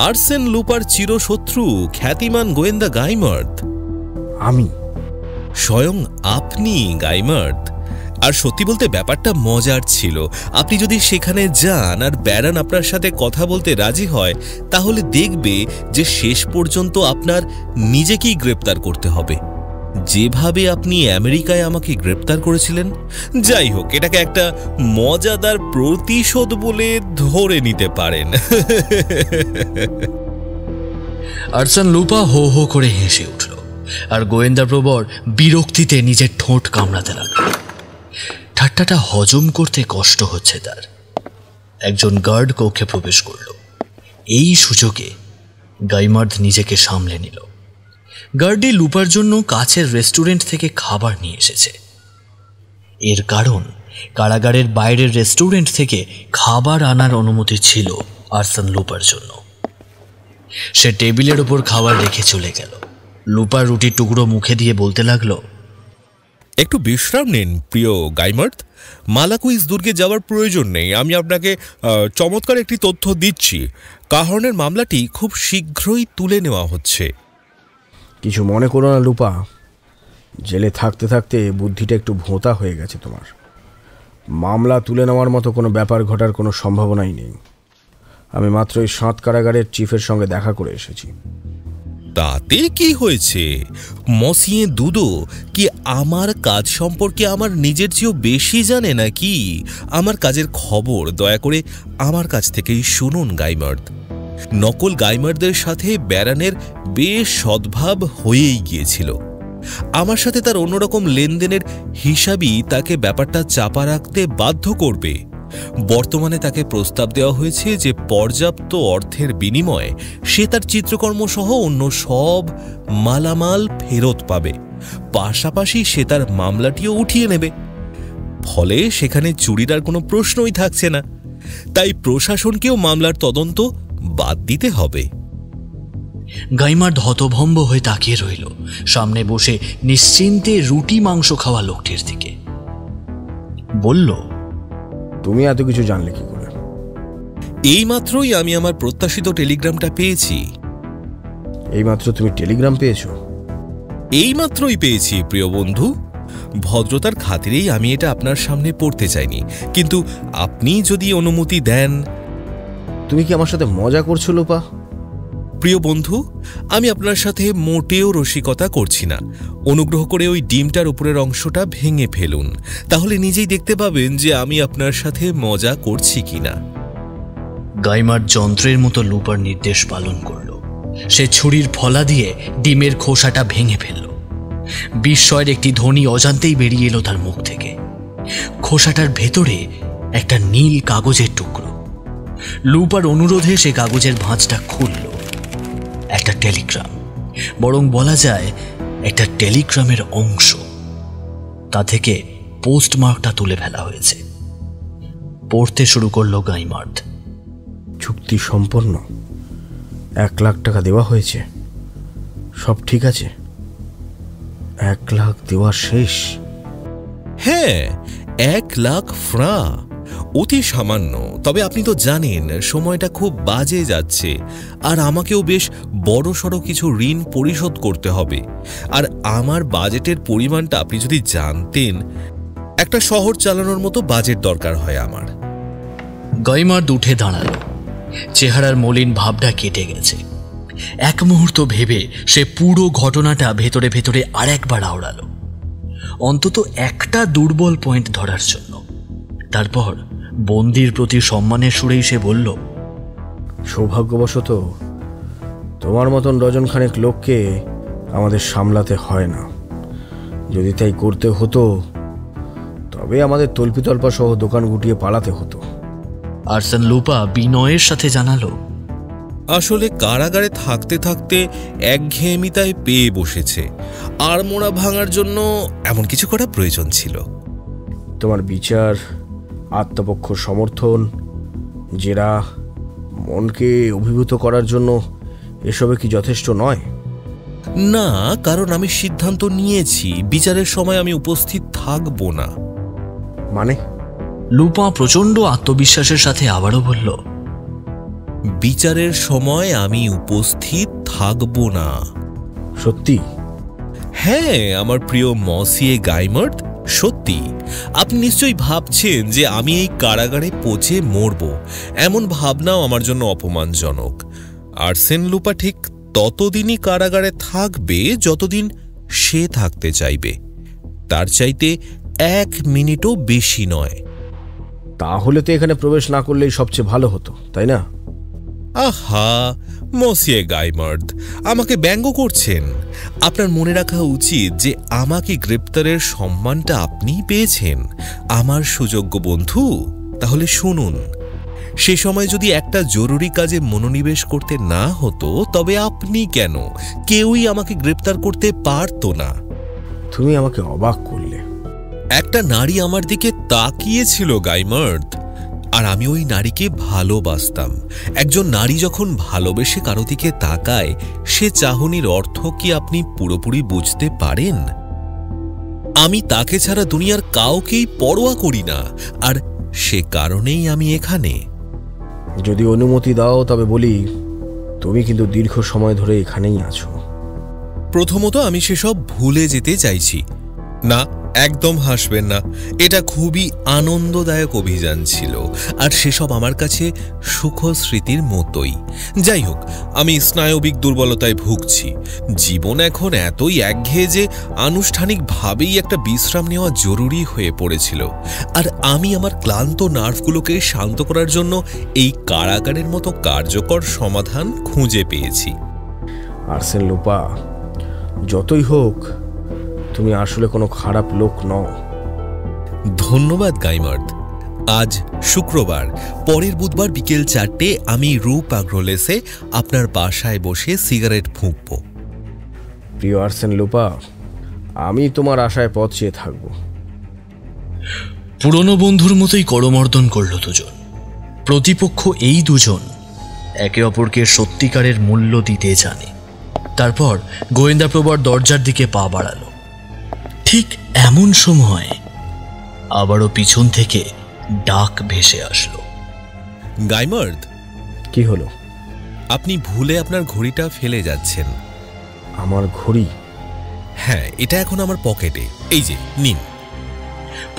আর্সেন লুপার চিরশত্রু খ্যাতিমান গোয়েন্দা গাইমার্থ। আমি? স্বয়ং আপনি গাইমার্থ। আর সত্যি বলতে ব্যাপারটা মজার ছিল। আপনি যদি সেখানে যান আর ব্যারন আপনার সাথে কথা বলতে রাজি হয়, তাহলে দেখবে যে শেষ পর্যন্ত আপনার নিজেকেই গ্রেপ্তার করতে হবে, যেভাবে আপনি আমেরিকায় আমাকে গ্রেপ্তার করেছিলেন। যাই হোক, এটাকে একটা মজাদার প্রতিশোধ বলে ধরে নিতে পারেন। আর্সেন লুপা হো হো করে হেসে উঠল, আর গোয়েন্দা প্রবর বিরক্তিতে নিজের ঠোঁট কামড়াতে লাগল। ঠাট্টাটা হজম করতে কষ্ট হচ্ছে তার। একজন গার্ড কক্ষে প্রবেশ করল। এই সুযোগে গাইমার্থ নিজেকে সামলে নিল। গার্ডি লুপার জন্য কাছের রেস্টুরেন্ট থেকে খাবার নিয়ে এসেছে। এর কারণ, কারাগারের বাইরের রেস্টুরেন্ট থেকে খাবার আনার অনুমতি ছিল আর্সেন লুপার জন্য। সে টেবিলের ওপর খাবার রেখে চলে গেল। লুপার রুটির টুকরো মুখে দিয়ে বলতে লাগলো, একটু বিশ্রাম নিন প্রিয় গাইমার্থ। মালাকুইস দুর্গে যাওয়ার প্রয়োজন নেই। আমি আপনাকে চমৎকার একটি তথ্য দিচ্ছি। কাহর্নের মামলাটি খুব শীঘ্রই তুলে নেওয়া হচ্ছে। কিছু মনে করো না লুপা, জেলে থাকতে থাকতে বুদ্ধিটা একটু ভোঁতা হয়ে গেছে তোমার। মামলা তুলে নেওয়ার মতো কোনো ব্যাপার ঘটার কোনো সম্ভাবনাই নেই। আমি মাত্র এই সাত কারাগারের চিফের সঙ্গে দেখা করে এসেছি। তাতে কি হয়েছে? মসিয়ে দুদো কি আমার কাজ সম্পর্কে আমার নিজের চেয়েও বেশি জানে নাকি? আমার কাজের খবর দয়া করে আমার কাছ থেকেই শুনুন গাইমার্থ। নকল গাইমারদের সাথে ব্যারনের বেশ সদ্ভাব হয়েই গিয়েছিল। আমার সাথে তার অন্যরকম লেনদেনের হিসাবই তাকে ব্যাপারটা চাপা রাখতে বাধ্য করবে। বর্তমানে তাকে প্রস্তাব দেওয়া হয়েছে যে পর্যাপ্ত অর্থের বিনিময়ে সে তার চিত্রকর্ম সহ অন্য সব মালামাল ফেরত পাবে। পাশাপাশি সে তার মামলাটিও উঠিয়ে নেবে। ফলে সেখানে চুরির আর কোনো প্রশ্নই থাকছে না। তাই প্রশাসনকেও মামলার তদন্ত বাদ দিতে হবে। গাইমার্থ হতভম্ব হয়ে তাকিয়ে রইল সামনে বসে নিশ্চিন্তে রুটি মাংস খাওয়া লোকটির দিকে। বলল, তুমি এত কিছু জানলে কি করে? এইমাত্রই আমি আমার প্রত্যাশিত টেলিগ্রামটা পেয়েছি। এইমাত্র তুমি টেলিগ্রাম পেয়েছো? এইমাত্রই পেয়েছি প্রিয় বন্ধু। ভদ্রতার খাতিরেই আমি এটা আপনার সামনে পড়তে চাইনি, কিন্তু আপনি যদি অনুমতি দেন। তুমি কি আমার সাথে মজা করছো লোপা? প্রিয় বন্ধু, আমি আপনার সাথে মোটেও রসিকতা করছি না। অনুগ্রহ করে ওই ডিমটার উপরের অংশটা ভেঙে ফেলুন, তাহলে নিজেই দেখতে পাবেন যে আমি আপনার সাথে মজা করছি কিনা। গাইমার্থ যন্ত্রের মতো লুপার নির্দেশ পালন করল। সে ছুরির ফলা দিয়ে ডিমের খোসাটা ভেঙে ফেলল। বিস্ময়ের একটি ধ্বনি অজান্তেই বেরিয়ে এলো তার মুখ থেকে। খোসাটার ভেতরে একটা নীল কাগজের টুকরো। লুপার অনুরোধে সে কাগজের ভাঁজটা খুলল। একটা টেলিগ্রাম, বরং বলা যায় একটা টেলিগ্রামের অংশ। তা থেকে পোস্টমার্কটা তুলে ফেলা হয়েছে। পড়তে শুরু করলো গাইমার্থ। চুক্তি সম্পন্ন, 1 লাখ টাকা দেওয়া হয়েছে, সব ঠিক আছে। 1 লাখ দেওয়া শেষ? হ্যাঁ, 1 লাখ ফ্রাঁ। অতি সামান্য, তবে আপনি তো জানেন সময়টা খুব বাজে যাচ্ছে, আর আমাকেও বেশ বড়সড় কিছু ঋণ পরিশোধ করতে হবে। আর আমার বাজেটের পরিমাণটা আপনি যদি জানতেন। একটা শহর চালানোর মতো বাজেট দরকার হয় আমার। গাইমার্থ উঠে দাঁড়ালো। চেহারার মলিন ভাবটা কেটে গেছে। এক মুহূর্ত ভেবে সে পুরো ঘটনাটা ভেতরে ভেতরে আরেকবার আওড়ালো, অন্তত একটা দুর্বল পয়েন্ট ধরার জন্য। তারপর বন্দির প্রতি সম্মানের সুরেই সে বলল, সৌভাগ্যবশত তোমার মতন ডজনখানেক লোককে আমাদের সামলাতে হয় না। যদি তাই করতে হতো তবে আমাদের তল্পিতল্পা সহ দোকান গুটিয়ে পালাতে হতো। আর্সেন লুপা বিনয়ের সাথে জানালো, আসলে কারাগারে থাকতে থাকতে একঘেয়েমিতায় পেয়ে বসেছে, আর মোড়া ভাঙার জন্য এমন কিছু করা প্রয়োজন ছিল। তোমার বিচার, আত্মপক্ষ সমর্থন, জেরা, মনকে অভিভূত করার জন্য এসবে কি যথেষ্ট নয়? না, কারণ আমি সিদ্ধান্ত নিয়েছি বিচারের সময় আমি উপস্থিত থাকব না। মানে? লুপা প্রচন্ড আত্মবিশ্বাসের সাথে আবারও বলল, বিচারের সময় আমি উপস্থিত থাকব না। সত্যি? হ্যাঁ, আমার প্রিয় মসিয়ে গাইমার্থ, সত্যি। আপনি নিশ্চয়ই ভাবছেন যে আমি এই কারাগারে পচে মরব। এমন ভাবনাও আমার জন্য অপমানজনক। আর্সেন লুপা ঠিক ততদিনই কারাগারে থাকবে যতদিন সে থাকতে চাইবে, তার চাইতে 1 মিনিটও বেশি নয়। তাহলে তো এখানে প্রবেশ না করলেই সবচেয়ে ভালো হতো, তাই না? আহা মসিয়ে গাইমার্থ, আমাকে ব্যঙ্গ করছেন? আপনার মনে রাখা উচিত যে আমাকে গ্রেপ্তারের সম্মানটা আপনিই পেয়েছেন, আমার সুযোগ্য বন্ধু। তাহলে শুনুন, সে সময় যদি একটা জরুরি কাজে মনোনিবেশ করতে না হতো, তবে আপনি কেন, কেউই আমাকে গ্রেপ্তার করতে পারত না। তুমি আমাকে অবাক করলে। একটা নারী আমার দিকে তাকিয়েছিল গাইমার্থ, আর আমি ওই নারীকে ভালোবাসতাম। একজন নারী যখন ভালোবেসে কারো দিকে তাকায়, সে চাহনির অর্থ কি আপনি পুরোপুরি বুঝতে পারেন? আমি তাকে ছাড়া দুনিয়ার কাউকেই পরোয়া করি না, আর সে কারণেই আমি এখানে। যদি অনুমতি দাও তবে বলি, তুমি কিন্তু দীর্ঘ সময় ধরে এখানেই আছো। প্রথমত আমি সেসব ভুলে যেতে চাইছি না। একদম হাসবেন না, এটা খুবই আনন্দদায়ক অভিযান ছিল, আর সেসব আমার কাছে সুখ স্মৃতির মতোই। যাই হোক, আমি স্নায়বিক দুর্বলতায় ভুগছি। জীবন এখন এতই একঘেয়ে যে আনুষ্ঠানিকভাবেই একটা বিশ্রাম নেওয়া জরুরি হয়ে পড়েছিল, আর আমি আমার ক্লান্ত নার্ভগুলোকে শান্ত করার জন্য এই কারাগারের মতো কার্যকর সমাধান খুঁজে পেয়েছি। আর্সেন লুপা, যতই হোক তুমি আসলে কোনো খারাপ লোক নও। ধন্যবাদ গাইমার্থ। আজ শুক্রবার, পরের বুধবার বিকেল 4টে আমি রূপ আগ্রোলেসে আপনার বাসায় বসে সিগারেট ফুঁকব। প্রিয় আর্সেন লুপা, আমি তোমার আশায় পথ চেয়ে থাকব। পুরনো বন্ধুর মতোই করমর্দন করল দুজন। প্রতিপক্ষ এই দুজন একে অপরকে সত্যিকারের মূল্য দিতে জানে। তারপর গোয়েন্দা প্রবার দরজার দিকে পা বাড়ালো। ঠিক এমন সময় আবারও পিছন থেকে ডাক ভেসে আসলো। গাইমার্থ, কি হলো? আপনি ভুলে আপনার ঘড়িটা ফেলে যাচ্ছেন। আমার ঘড়ি? হ্যাঁ, এটা এখন আমার পকেটে। এই যে নিন।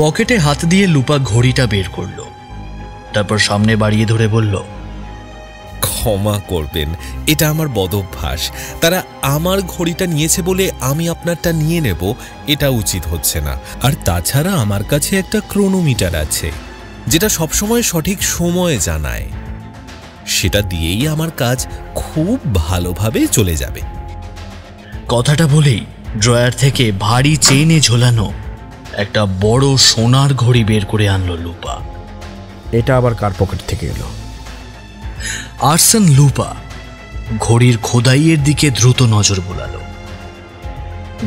পকেটে হাত দিয়ে লুপা ঘড়িটা বের করলো, তারপর সামনে বাড়িয়ে ধরে বলল, ক্ষমা করবেন, এটা আমার বদভ্যাস। তারা আমার ঘড়িটা নিয়েছে বলে আমি আপনারটা নিয়ে নেব, এটা উচিত হচ্ছে না। আর তাছাড়া আমার কাছে একটা ক্রোনোমিটার আছে, যেটা সবসময় সঠিক সময় জানায়। সেটা দিয়েই আমার কাজ খুব ভালোভাবে চলে যাবে। কথাটা বলেই ড্রয়ার থেকে ভারী চেইনে ঝোলানো একটা বড় সোনার ঘড়ি বের করে আনলো লুপা। এটা আবার কার পকেট থেকে এলো? আর্সেন লুপা ঘড়ির খোদাইয়ের দিকে দ্রুত নজর বোলালো।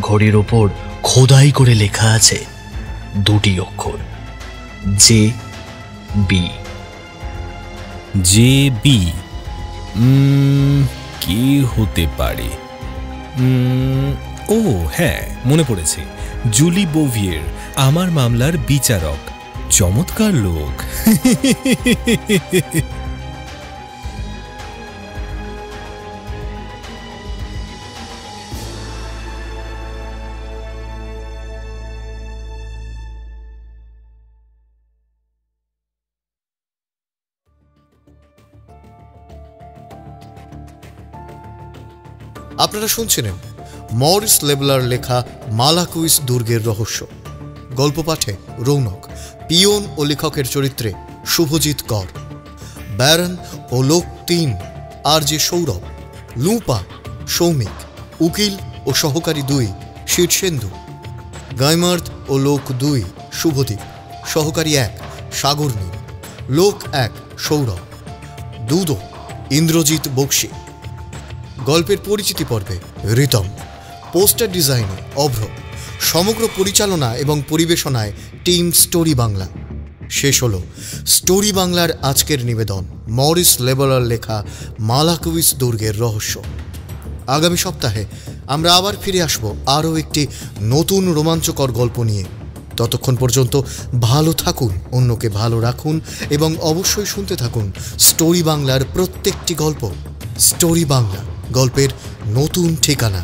ঘড়ির ওপর খোদাই করে লেখা আছে 2টি অক্ষর, JB। JB কি হতে পারে? ও হ্যাঁ, মনে পড়েছে, জুলি বোভিয়ের, আমার মামলার বিচারক। চমৎকার লোক। আপনারা শুনছিলেন মরিস লেবলার লেখা মালাকুইস দুর্গের রহস্য। গল্প পাঠে রৌনক, পিয়ন ও লেখকের চরিত্রে শুভজিৎ কর, ব্যারন ও লোক 3 RJ সৌরভ, লুপা সৌমিক, উকিল ও সহকারী 2 শীর্ষেন্দু, গাইমার্থ ও লোক 2 শুভদীপ, সহকারী 1 সাগর নীল, লোক 1 সৌরভ, দুদো ইন্দ্রজিৎ বক্সি, গল্পের পরিচিতি পর্বে রিতম, পোস্টার ডিজাইনে অভ্র, সমগ্র পরিচালনা এবং পরিবেশনায় টিম স্টোরি বাংলা। শেষ হলো স্টোরি বাংলার আজকের নিবেদন, মরিস লেবেলার লেখা মালাকুইস দুর্গের রহস্য। আগামী সপ্তাহে আমরা আবার ফিরে আসব আরও একটি নতুন রোমাঞ্চকর গল্প নিয়ে। ততক্ষণ পর্যন্ত ভালো থাকুন, অন্যকে ভালো রাখুন এবং অবশ্যই শুনতে থাকুন স্টোরি বাংলার প্রত্যেকটি গল্প। স্টোরি বাংলা, গল্পের নতুন ঠিকানা।